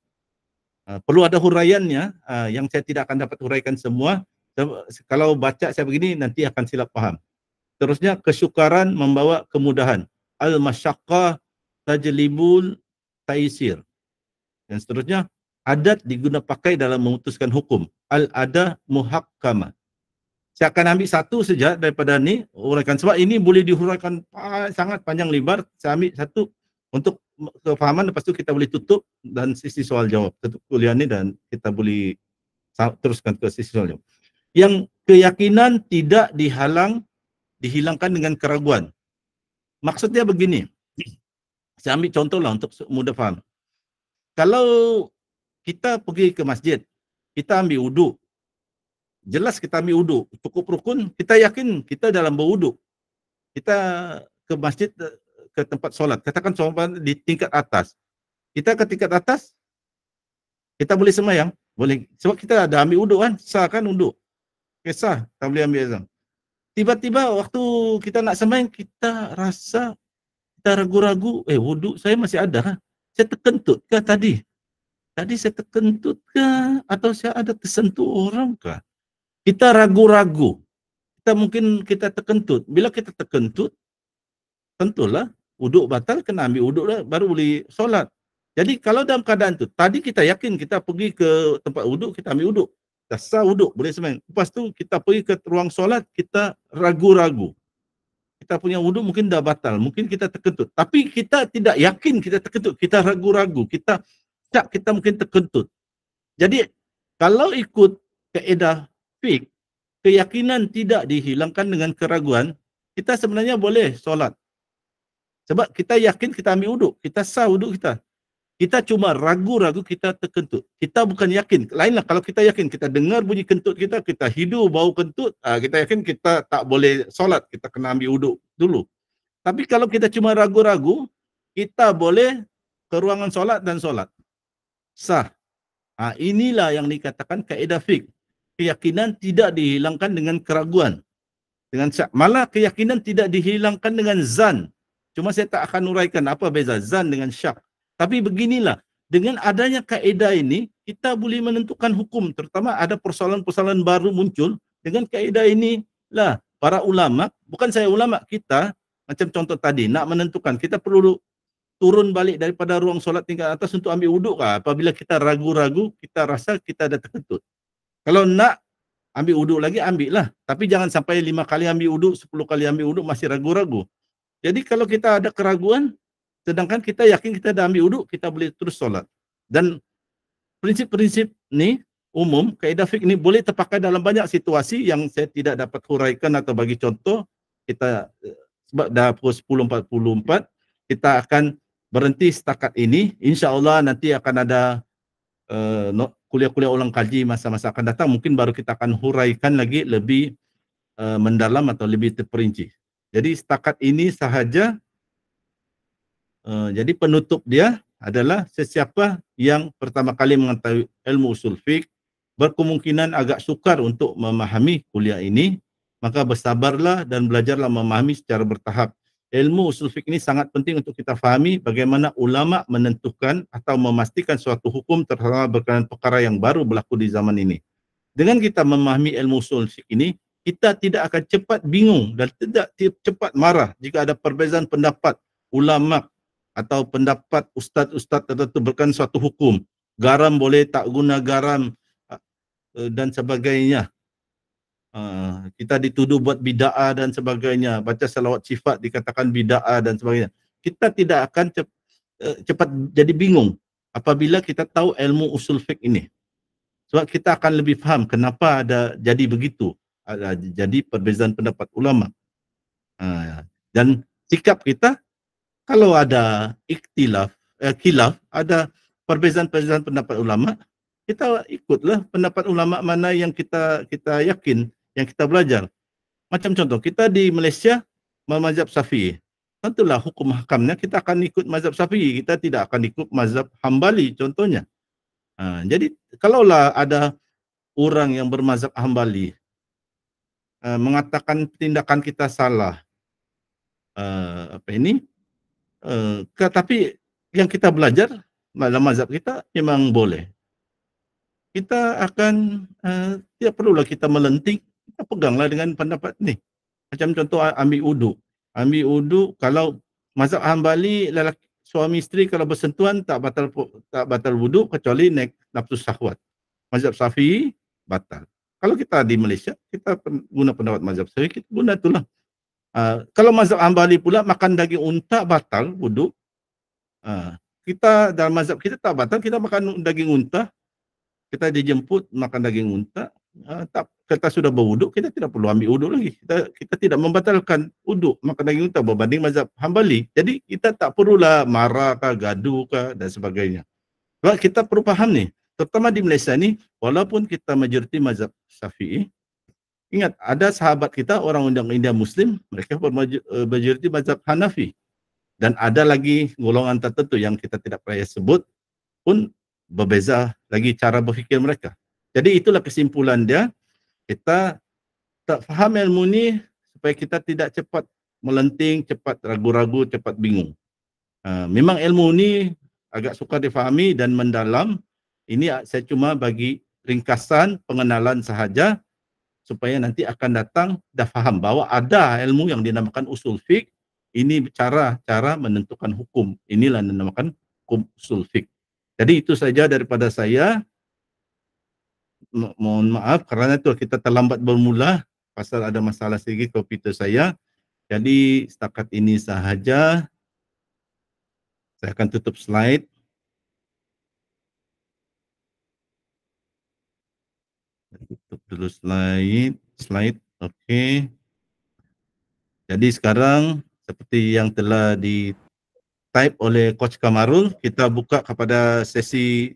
Perlu ada huraiannya yang saya tidak akan dapat huraikan semua. Kalau baca saya begini nanti akan silap faham. Terusnya kesyukaran membawa kemudahan. Al-masyaqqah tajlibul taisir. Dan seterusnya adat diguna pakai dalam memutuskan hukum. Al-adah muhakkamah. Saya akan ambil satu saja daripada ni uraikan sebab ini boleh dihuraikan sangat panjang lebar. Saya ambil satu untuk kefahaman, lepas tu kita boleh tutup dan sisi soal jawab. Tutup kuliah ni dan kita boleh teruskan ke sisi soal jawab. Yang keyakinan tidak dihilangkan dengan keraguan. Maksudnya begini. Saya ambil contohlah untuk mudah faham. Kalau kita pergi ke masjid, kita ambil wuduk. Jelas kita ambil wuduk. Cukup rukun, kita yakin kita dalam berwuduk. Kita ke masjid, ke tempat solat. Katakan solat di tingkat atas. Kita ke tingkat atas, kita boleh sembahyang? Boleh. Sebab kita ada ambil wuduk kan? Sah kan wuduk? Sah, tak boleh ambil azam. Tiba-tiba waktu kita nak sembahyang, kita rasa, kita ragu-ragu, wuduk saya masih ada. Saya terkentut ke tadi? Tadi saya terkentut ke? Atau saya ada tersentuh orang ke? Kita ragu-ragu. Kita terkentut. Bila kita terkentut, tentulah wuduk batal, kena ambil wuduk lah, baru boleh solat. Jadi kalau dalam keadaan tu, tadi kita yakin kita pergi ke tempat wuduk, kita ambil wuduk. Dah sah wuduk, boleh sembahyang. Lepas tu kita pergi ke ruang solat, kita ragu-ragu. Kita punya wuduk mungkin dah batal, mungkin kita terkentut. Tapi kita tidak yakin kita terkentut, kita ragu-ragu, kita mungkin terkentut. Jadi kalau ikut kaedah fiqh, keyakinan tidak dihilangkan dengan keraguan, kita sebenarnya boleh solat. Sebab kita yakin kita ambil wuduk, kita sah wuduk kita. Kita cuma ragu-ragu, kita terkentut. Kita bukan yakin. Lainlah kalau kita yakin, kita dengar bunyi kentut kita, kita hidu bau kentut, kita yakin kita tak boleh solat, kita kena ambil wuduk dulu. Tapi kalau kita cuma ragu-ragu, kita boleh ke ruangan solat dan solat. Sah. Inilah yang dikatakan kaedah fiqh. Keyakinan tidak dihilangkan dengan keraguan. Malah keyakinan tidak dihilangkan dengan zan. Cuma saya tak akan uraikan apa beza zan dengan syak. Tapi beginilah, dengan adanya kaedah ini, kita boleh menentukan hukum. Terutama ada persoalan-persoalan baru muncul. Dengan kaedah ini lah, para ulama, bukan saya ulama, kita, macam contoh tadi, nak menentukan, kita perlu turun balik daripada ruang solat tingkat atas untuk ambil wuduk kah? Apabila kita ragu-ragu, kita rasa kita ada terkentut. Kalau nak ambil wuduk lagi, ambil lah. Tapi jangan sampai 5 kali ambil wuduk, 10 kali ambil wuduk, masih ragu-ragu. Jadi kalau kita ada keraguan, sedangkan kita yakin kita dah ambil wuduk, kita boleh terus solat. Dan prinsip-prinsip ni umum, kaedah fiqh ni boleh terpakai dalam banyak situasi yang saya tidak dapat huraikan atau bagi contoh. Kita sebab dah pukul 10.44, kita akan berhenti setakat ini. InsyaAllah nanti akan ada kuliah-kuliah ulang kaji masa-masa akan datang. Mungkin baru kita akan huraikan lagi lebih mendalam atau lebih terperinci. Jadi setakat ini sahaja. Jadi penutup dia adalah sesiapa yang pertama kali mengetahui ilmu usul fiqh berkemungkinan agak sukar untuk memahami kuliah ini, maka bersabarlah dan belajarlah memahami secara bertahap. Ilmu usul fiqh ini sangat penting untuk kita fahami bagaimana ulama menentukan atau memastikan suatu hukum terutama berkenaan perkara yang baru berlaku di zaman ini. Dengan kita memahami ilmu usul fiqh ini, kita tidak akan cepat bingung dan tidak cepat marah jika ada perbezaan pendapat ulama atau pendapat ustaz-ustaz tertentu berkenaan suatu hukum. Garam boleh tak guna garam dan sebagainya. Kita dituduh buat bid'ah dan sebagainya. Baca salawat sifat dikatakan bid'ah dan sebagainya. Kita tidak akan cepat jadi bingung apabila kita tahu ilmu usul fiqh ini. Sebab kita akan lebih faham kenapa ada jadi begitu. Jadi perbezaan pendapat ulama. Dan sikap kita, kalau ada ikhtilaf, khilaf, ada perbezaan-perbezaan pendapat ulama, kita ikutlah pendapat ulama mana yang kita yakin, yang kita belajar. Macam contoh, kita di Malaysia mazhab Syafi'i. Tentulah hukum hakamnya kita akan ikut mazhab Syafi'i, kita tidak akan ikut mazhab Hambali contohnya. Jadi kalaulah ada orang yang bermazhab Hambali mengatakan tindakan kita salah, tapi yang kita belajar dalam mazhab kita memang boleh. Kita akan tidak perlulah kita melenting, kita peganglah dengan pendapat ni. Macam contoh ambil wuduk. Ambil wuduk, kalau mazhab Hambali, lelaki suami isteri kalau bersentuhan tak batal wuduk kecuali naik nafsu syahwat. Mazhab Syafi'i batal. Kalau kita di Malaysia, kita guna pendapat mazhab Syafi'i, kita guna itulah. Kalau mazhab Hambali pula makan daging unta batal wuduk. Kita dalam mazhab kita tak batal, kita makan daging unta. Kita dijemput makan daging unta, kita sudah berwuduk, kita tidak perlu ambil wuduk lagi. Kita tidak membatalkan wuduk makan daging unta berbanding mazhab Hambali. Jadi kita tak perlulah marah kah, gaduh kah dan sebagainya. Sebab kita perlu faham ni, terutama di Malaysia ni, walaupun kita majoriti mazhab Syafi'i, ingat ada sahabat kita orang India Muslim, mereka majoriti mazhab Hanafi. Dan ada lagi golongan tertentu yang kita tidak payah sebut pun berbeza lagi cara berfikir mereka. Jadi itulah kesimpulan dia. Kita tak faham ilmu ni supaya kita tidak cepat melenting, cepat ragu-ragu, cepat bingung. Memang ilmu ni agak sukar difahami dan mendalam. Ini saya cuma bagi ringkasan pengenalan sahaja supaya nanti akan datang dah faham bahawa ada ilmu yang dinamakan usul fiqh. Ini cara menentukan hukum. Inilah yang dinamakan hukum usul fiqh. Jadi itu saja daripada saya. Mohon maaf kerana itu kita terlambat bermula pasal ada masalah sedikit komputer saya. Jadi setakat ini sahaja. Saya akan tutup slide. Tutup dulu slide. Okey. Jadi sekarang seperti yang telah di-type oleh Coach Kamarul, kita buka kepada sesi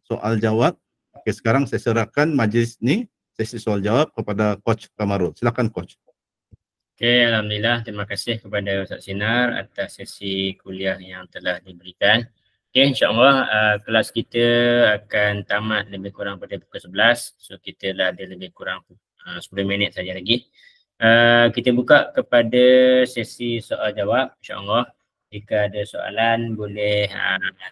soal jawab. Okey, sekarang saya serahkan majlis ni, sesi soal jawab kepada Coach Kamarul. Silakan Coach. Okey, alhamdulillah, terima kasih kepada Ustaz Sinar atas sesi kuliah yang telah diberikan. Okey, insya-Allah kelas kita akan tamat lebih kurang pada pukul 11. So kita dah ada lebih kurang 10 minit saja lagi. Kita buka kepada sesi soal jawab, insyaAllah. Jika ada soalan boleh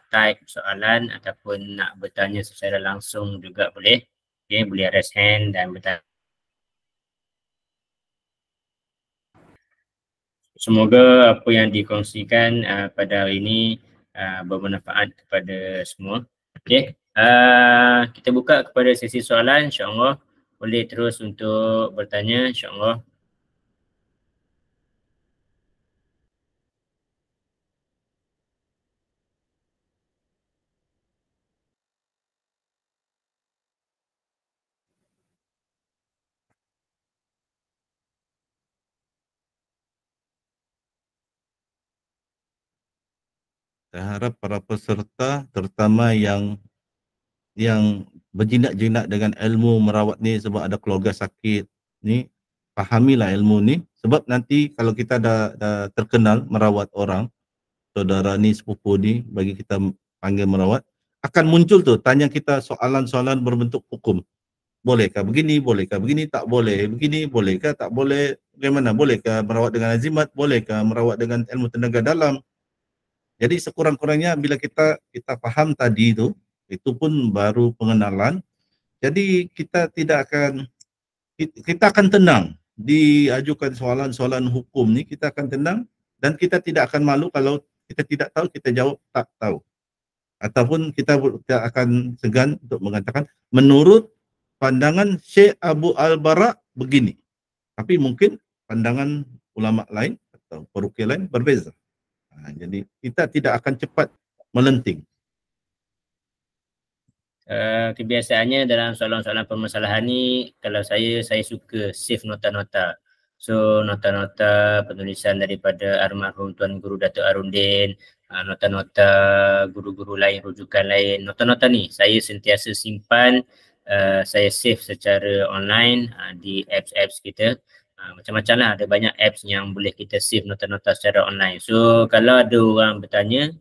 type soalan ataupun nak bertanya secara langsung juga boleh. Okay, boleh raise hand dan bertanya. Semoga apa yang dikongsikan pada hari ini bermanfaat kepada semua. Okay. Kita buka kepada sesi soalan, insyaAllah. Boleh terus untuk bertanya, insyaAllah. Saya harap para peserta terutama yang berjinak-jinak dengan ilmu merawat ni sebab ada keluarga sakit ni, fahamilah ilmu ni sebab nanti kalau kita dah terkenal merawat orang, saudara ni, sepupu ni, bagi kita panggil merawat, akan muncul tu tanya kita soalan-soalan berbentuk hukum. Bolehkah begini, bolehkah begini, tak boleh begini, bolehkah tak boleh, bagaimana, bolehkah merawat dengan azimat, bolehkah merawat dengan ilmu tenaga dalam. Jadi sekurang-kurangnya bila kita faham tadi tu, itu pun baru pengenalan. Jadi kita akan tenang diajukan soalan-soalan hukum ni, kita akan tenang dan kita tidak akan malu kalau kita tidak tahu, kita jawab tak tahu. Ataupun kita akan segan untuk mengatakan menurut pandangan Syekh Abu Al-Bara begini. Tapi mungkin pandangan ulama lain atau peruqyah lain berbeza. Jadi kita tidak akan cepat melenting. Kebiasaannya dalam soalan-soalan permasalahan ni, kalau saya suka save nota-nota. So nota-nota penulisan daripada almarhum Tuan Guru Datuk Arundin, nota-nota guru-guru lain, rujukan lain. Nota-nota ni saya sentiasa simpan, saya save secara online di apps-apps kita. Macam-macam lah, ada banyak apps yang boleh kita save nota-nota secara online. So kalau ada orang bertanya,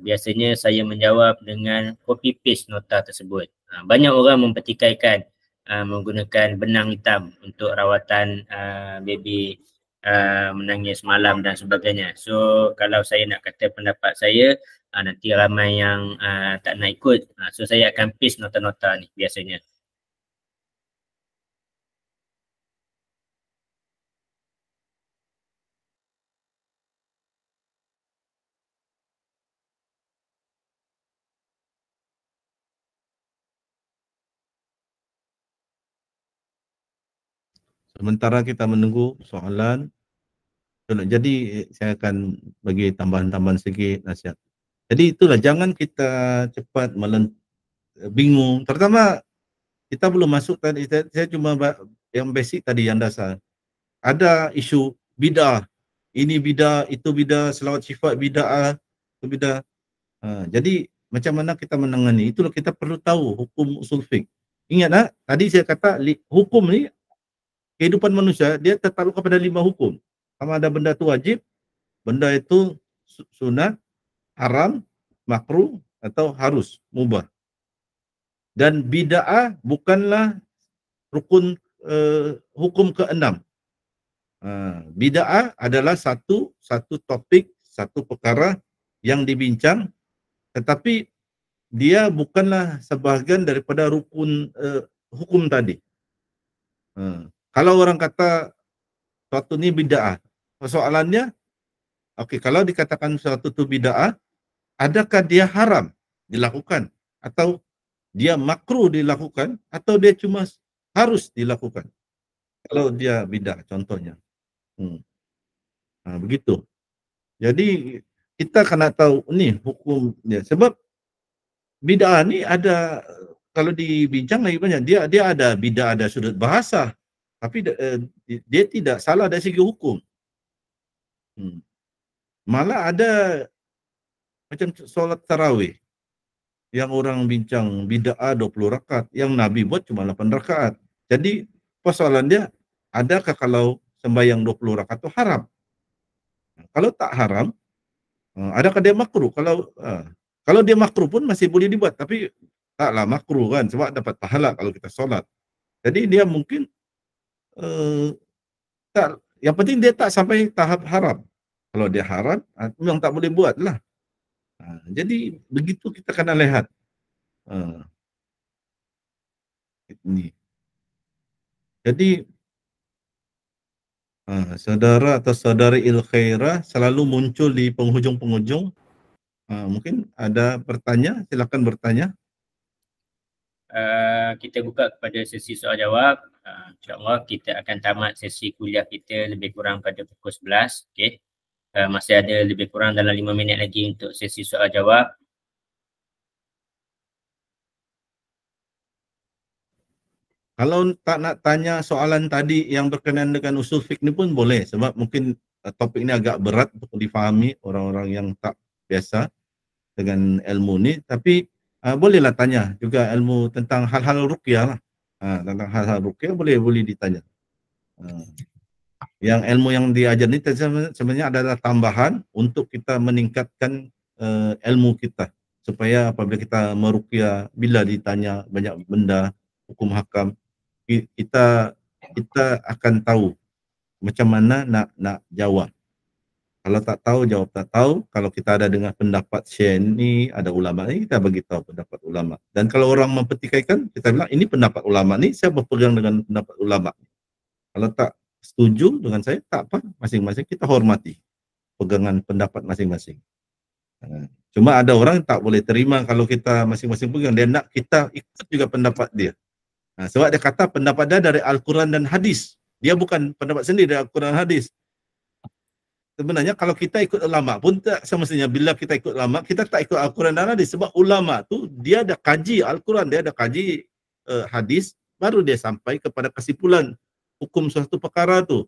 biasanya saya menjawab dengan copy paste nota tersebut. Banyak orang mempertikaikan menggunakan benang hitam untuk rawatan baby menangis malam dan sebagainya. So kalau saya nak kata pendapat saya, nanti ramai yang tak nak ikut. So saya akan paste nota-nota ni biasanya. Sementara kita menunggu soalan, jadi saya akan bagi tambahan-tambahan sedikit nasihat. Jadi itulah, jangan kita cepat bingung. Terutama kita belum masuk tadi, saya cuma yang basic tadi, yang dasar. Ada isu bidah, ini bidah, itu bidah, selawat sifat bidah, itu bidah. Jadi macam mana kita menangani, itulah kita perlu tahu hukum usul fiqh. Ingat tak, tadi saya kata hukum ni, kehidupan manusia dia tertakluk kepada 5 hukum. Sama ada benda tu wajib, benda itu sunat, haram, makruh atau harus, mubah. Dan bid'ah bukanlah rukun hukum ke-6. Bid'ah adalah satu topik, satu perkara yang dibincang, tetapi dia bukanlah sebahagian daripada rukun hukum tadi. Kalau orang kata suatu ni bid'ah, persoalannya, okey, kalau dikatakan suatu tu bid'ah, adakah dia haram dilakukan, atau dia makruh dilakukan, atau dia cuma harus dilakukan? Kalau dia bid'ah contohnya. Begitu. Jadi kita kena tahu ni hukum dia. Sebab bid'ah ni ada, kalau dibincang lagi banyak, dia ada bid'ah, ada sudut bahasa, tapi dia tidak salah dari segi hukum. Malah ada macam solat tarawih yang orang bincang bid'ah 20 rakaat, yang Nabi buat cuma 8 rakaat. Jadi persoalan dia, adakah kalau sembahyang 20 rakaat itu haram? Kalau tak haram, adakah dia makruh? Kalau dia makruh pun masih boleh dibuat, tapi taklah makruh kan, sebab dapat pahala kalau kita solat. Jadi dia mungkin Tak, yang penting dia tak sampai tahap haram. Kalau dia haram, memang tak boleh buat lah. Jadi begitu kita kena lihat. Ini. Jadi saudara atau saudari Il-Khairah selalu muncul di penghujung-penghujung. Mungkin ada bertanya, silakan bertanya. Kita buka kepada sesi soal jawab. InsyaAllah kita akan tamat sesi kuliah kita lebih kurang pada pukul 11. Okay. Masih ada lebih kurang dalam 5 minit lagi untuk sesi soal jawab. Kalau tak nak tanya soalan tadi yang berkenaan dengan usul fiqh ni pun boleh, sebab mungkin topik ni agak berat untuk difahami orang-orang yang tak biasa dengan ilmu ni, tapi bolehlah tanya juga ilmu tentang hal-hal ruqyah lah. Tentang hal-hal ruqyah boleh ditanya. Yang ilmu yang diajar ni sebenarnya adalah tambahan untuk kita meningkatkan ilmu kita, supaya apabila kita meruqyah, bila ditanya banyak benda hukum hakam, kita akan tahu macam mana nak jawab. Kalau tak tahu, jawab tak tahu. Kalau kita ada dengar pendapat share ni, ada ulama ni, kita bagi tahu pendapat ulama. Dan kalau orang mempertikaikan, kita bilang ini pendapat ulama ni, saya berpegang dengan pendapat ulama. Kalau tak setuju dengan saya, tak apa, masing-masing kita hormati pegangan pendapat masing-masing. Cuma ada orang tak boleh terima kalau kita masing-masing pegang, dia nak kita ikut juga pendapat dia. Sebab dia kata pendapat dia dari Al-Quran dan hadis. Dia bukan pendapat sendiri dari Al-Quran dan hadis. Sebenarnya kalau kita ikut ulama pun tak semestinya bila kita ikut ulama, kita tak ikut Al-Quran dan hadis. Sebab ulama tu dia ada kaji Al-Quran, dia ada kaji hadis, baru dia sampai kepada kesimpulan hukum suatu perkara tu.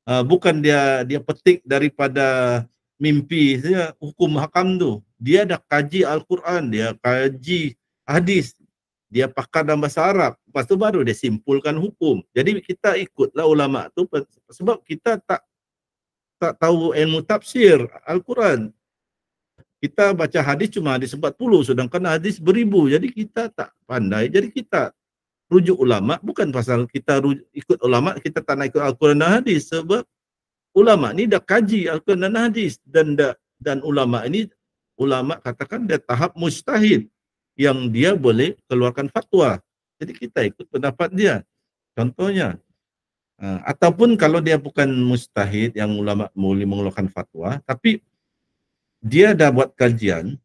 Bukan dia petik daripada mimpi saja hukum hakam tu. Dia ada kaji Al-Quran, dia kaji hadis, dia pakar dalam bahasa Arab, lepas tu baru dia simpulkan hukum. Jadi kita ikutlah ulama tu sebab kita tak tahu ilmu tafsir Al-Quran. Kita baca hadis cuma hadis 40, sedangkan hadis beribu. Jadi kita tak pandai. Jadi kita rujuk ulama, bukan pasal kita ikut ulama, kita tak nak ikut Al-Quran dan hadis. Sebab ulama ni dah kaji Al-Quran dan hadis. Dan ulama ini, ulama katakan dia tahap mujtahid, yang dia boleh keluarkan fatwa. Jadi kita ikut pendapat dia. Contohnya, ataupun kalau dia bukan mujtahid yang ulama boleh mengeluarkan fatwa, tapi dia dah buat kajian.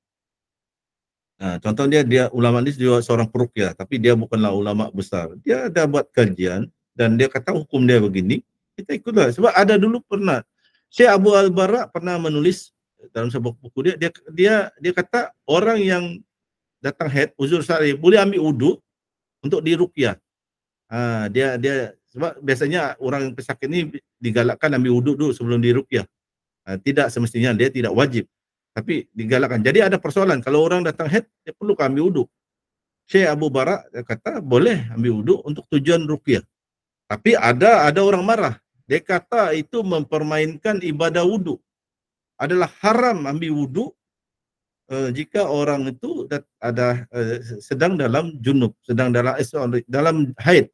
Contohnya dia ulama ni dia seorang peruqyah, tapi dia bukanlah ulama besar. Dia dah buat kajian dan dia kata hukum dia begini, kita ikutlah. Sebab ada dulu pernah Syekh Abu Al-Bara pernah menulis dalam sebuah buku dia kata orang yang datang haid, uzur syar'i, boleh ambil wuduk untuk diruqyah. Dia sebab biasanya orang pesakit ni digalakkan ambil wuduk dulu sebelum diruqyah. Tidak semestinya, dia tidak wajib, tapi digalakkan. Jadi ada persoalan, kalau orang datang haid, dia perlu ambil wuduk. Syekh Abu Bara kata boleh ambil wuduk untuk tujuan ruqyah. Tapi ada orang marah. Dia kata itu mempermainkan ibadah wuduk. Adalah haram ambil wuduk jika orang itu ada sedang dalam junub, sedang dalam haid.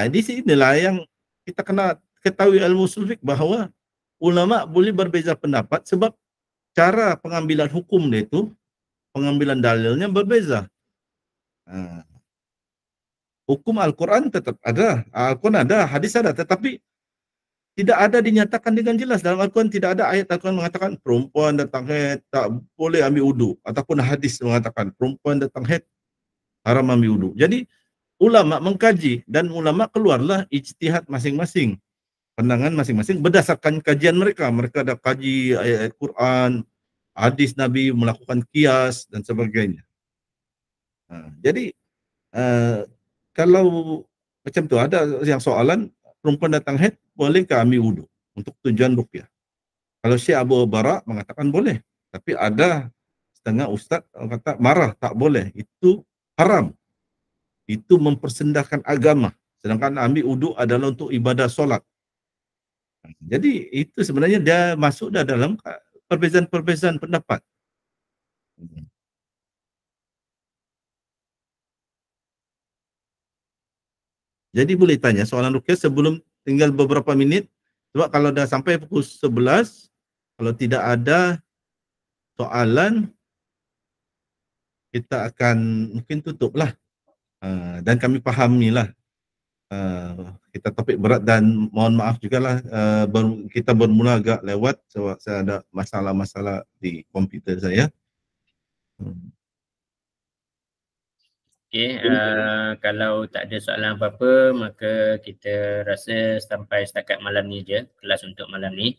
Di sinilah yang kita kena ketahui ilmu usul fiqh, bahawa ulama boleh berbeza pendapat sebab cara pengambilan hukum dia itu, pengambilan dalilnya berbeza. Hukum Al-Quran tetap ada, Al-Quran ada, hadis ada, tetapi tidak ada dinyatakan dengan jelas. Dalam Al-Quran tidak ada ayat Al-Quran mengatakan perempuan datang haid tak boleh ambil wuduk, ataupun hadis mengatakan perempuan datang haid haram ambil wuduk. Jadi ulama mengkaji dan ulama keluarlah ijtihad masing-masing, pandangan masing-masing berdasarkan kajian mereka. Mereka ada kaji ayat Al-Quran, hadis Nabi, melakukan qiyas dan sebagainya. Jadi kalau macam tu ada yang soalan, perempuan datang haid bolehkah ambil wuduk untuk tujuan ruqyah? Kalau Syekh Abu Bara mengatakan boleh, tapi ada setengah ustaz kata marah, tak boleh, itu haram, itu mempersendahkan agama, sedangkan ambil wuduk adalah untuk ibadah solat. Jadi itu sebenarnya dia masuk dah dalam perbezaan-perbezaan pendapat. Jadi boleh tanya soalan ruqyah sebelum tinggal beberapa minit. Sebab kalau dah sampai pukul 11, kalau tidak ada soalan, kita akan mungkin tutup lah. Dan kami pahamilah kita topik berat dan mohon maaf jugalah kita bermula agak lewat sebab saya ada masalah-masalah di komputer saya. Okey, kalau tak ada soalan apa-apa, maka kita rasa sampai setakat malam ni je kelas untuk malam ni.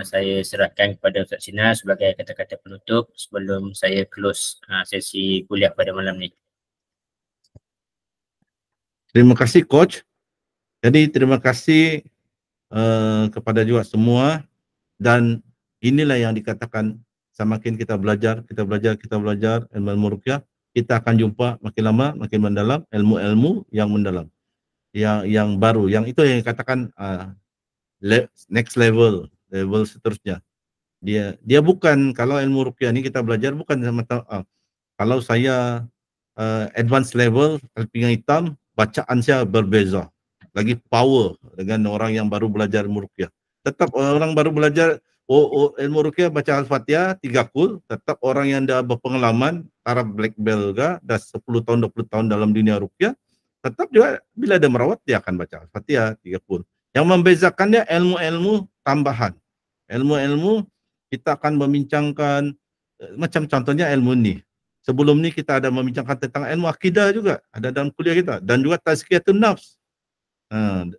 Saya serahkan kepada Ustaz Sinar sebagai kata-kata penutup sebelum saya close sesi kuliah pada malam ni. Terima kasih Coach. Jadi terima kasih kepada juga semua, dan inilah yang dikatakan semakin kita belajar ilmu ruqyah, kita akan jumpa makin lama makin mendalam ilmu-ilmu yang mendalam, yang baru, yang itu yang dikatakan next level seterusnya. Dia bukan, kalau ilmu ruqyah ni kita belajar bukan sama kalau saya advanced level pinggang hitam, bacaan saya berbeza, lagi power dengan orang yang baru belajar ilmu ruqyah. Tetap orang baru belajar ilmu ruqyah baca Al-Fatihah 3 kul, tetap orang yang dah berpengalaman taraf black belt ke, dah 10 tahun 20 tahun dalam dunia ruqyah, tetap juga bila dia merawat dia akan baca Al-Fatihah 3 kul. Yang membezakannya ilmu-ilmu tambahan. Ilmu-ilmu kita akan membincangkan macam contohnya ilmu ni. Sebelum ni kita ada membincangkan tentang ilmu akidah juga, ada dalam kuliah kita, dan juga tazkiyatun nafs.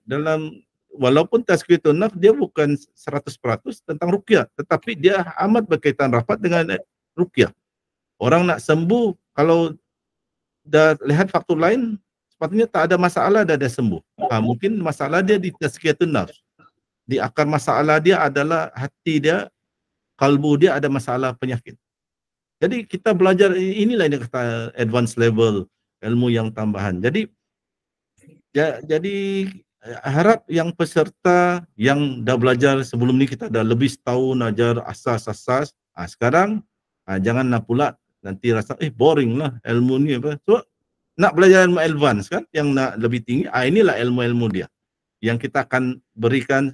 Dalam walaupun tazkiyatun nafs dia bukan 100% tentang ruqyah, tetapi dia amat berkaitan rapat dengan ruqyah. Orang nak sembuh kalau dah lihat faktor lain, sepatutnya tak ada masalah dah dia sembuh. Mungkin masalah dia di tazkiyatun nafs. Di akar masalah dia adalah hati dia, kalbu dia ada masalah penyakit. Jadi kita belajar inilah yang kata advanced level ilmu yang tambahan. Jadi harap yang peserta yang dah belajar sebelum ni kita dah lebih setahun ajar asas-asas. Sekarang jangan nak pula nanti rasa boring lah ilmu ni apa. So nak belajar ilmu advance kan, yang nak lebih tinggi. Inilah ilmu-ilmu dia yang kita akan berikan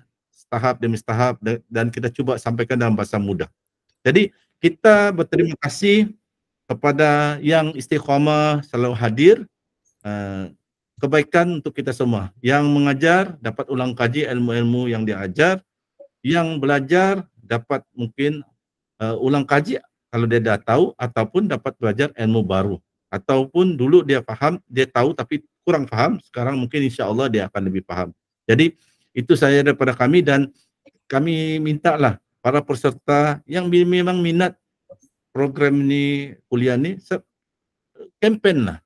tahap demi tahap, dan kita cuba sampaikan dalam bahasa mudah. Jadi kita berterima kasih kepada yang istiqamah selalu hadir. Kebaikan untuk kita semua. Yang mengajar dapat ulang kaji ilmu-ilmu yang dia ajar. Yang belajar dapat mungkin ulang kaji kalau dia dah tahu, ataupun dapat belajar ilmu baru. Ataupun dulu dia faham, dia tahu tapi kurang faham, sekarang mungkin insya-Allah dia akan lebih faham. Jadi itu saya daripada kami, dan kami mintalah para peserta yang memang minat program ni, kuliah ni, campaign lah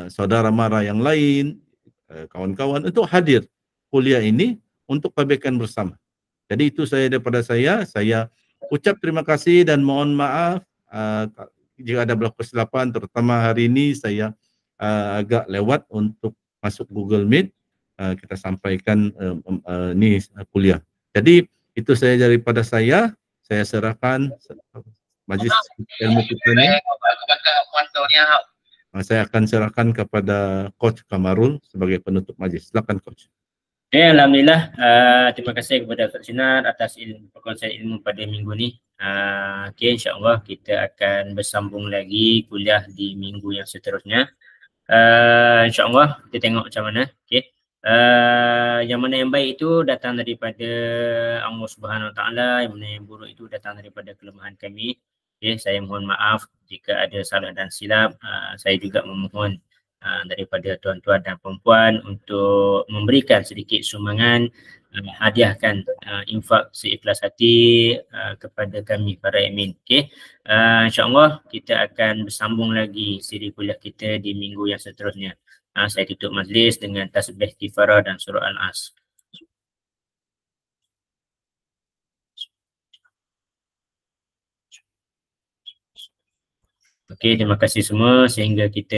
saudara mara yang lain, kawan-kawan untuk hadir kuliah ini untuk kebaikan bersama. Jadi itu saya daripada saya ucap terima kasih dan mohon maaf jika ada berlaku kesilapan, terutama hari ini saya agak lewat untuk masuk Google Meet, kita sampaikan ni kuliah. Jadi itu saya daripada saya serahkan majlis ilmu kita ni. Saya akan serahkan kepada Coach Kamarul sebagai penutup majlis. Silakan Coach. Alhamdulillah, terima kasih kepada Ustaz Sinar atas perkongsian ilmu pada minggu ni. InsyaAllah kita akan bersambung lagi kuliah di minggu yang seterusnya. InsyaAllah kita tengok macam mana. Yang mana yang baik itu datang daripada Allah Subhanahu Wa Taala, yang mana yang buruk itu datang daripada kelemahan kami. Saya mohon maaf jika ada salah dan silap. Saya juga memohon daripada tuan-tuan dan puan-puan untuk memberikan sedikit sumbangan, hadiahkan infak seikhlas hati kepada kami para admin. InsyaAllah kita akan bersambung lagi siri kuliah kita di minggu yang seterusnya. Saya tutup majlis dengan tasbih kifarah dan surah Al-As. Okey, terima kasih semua sehingga kita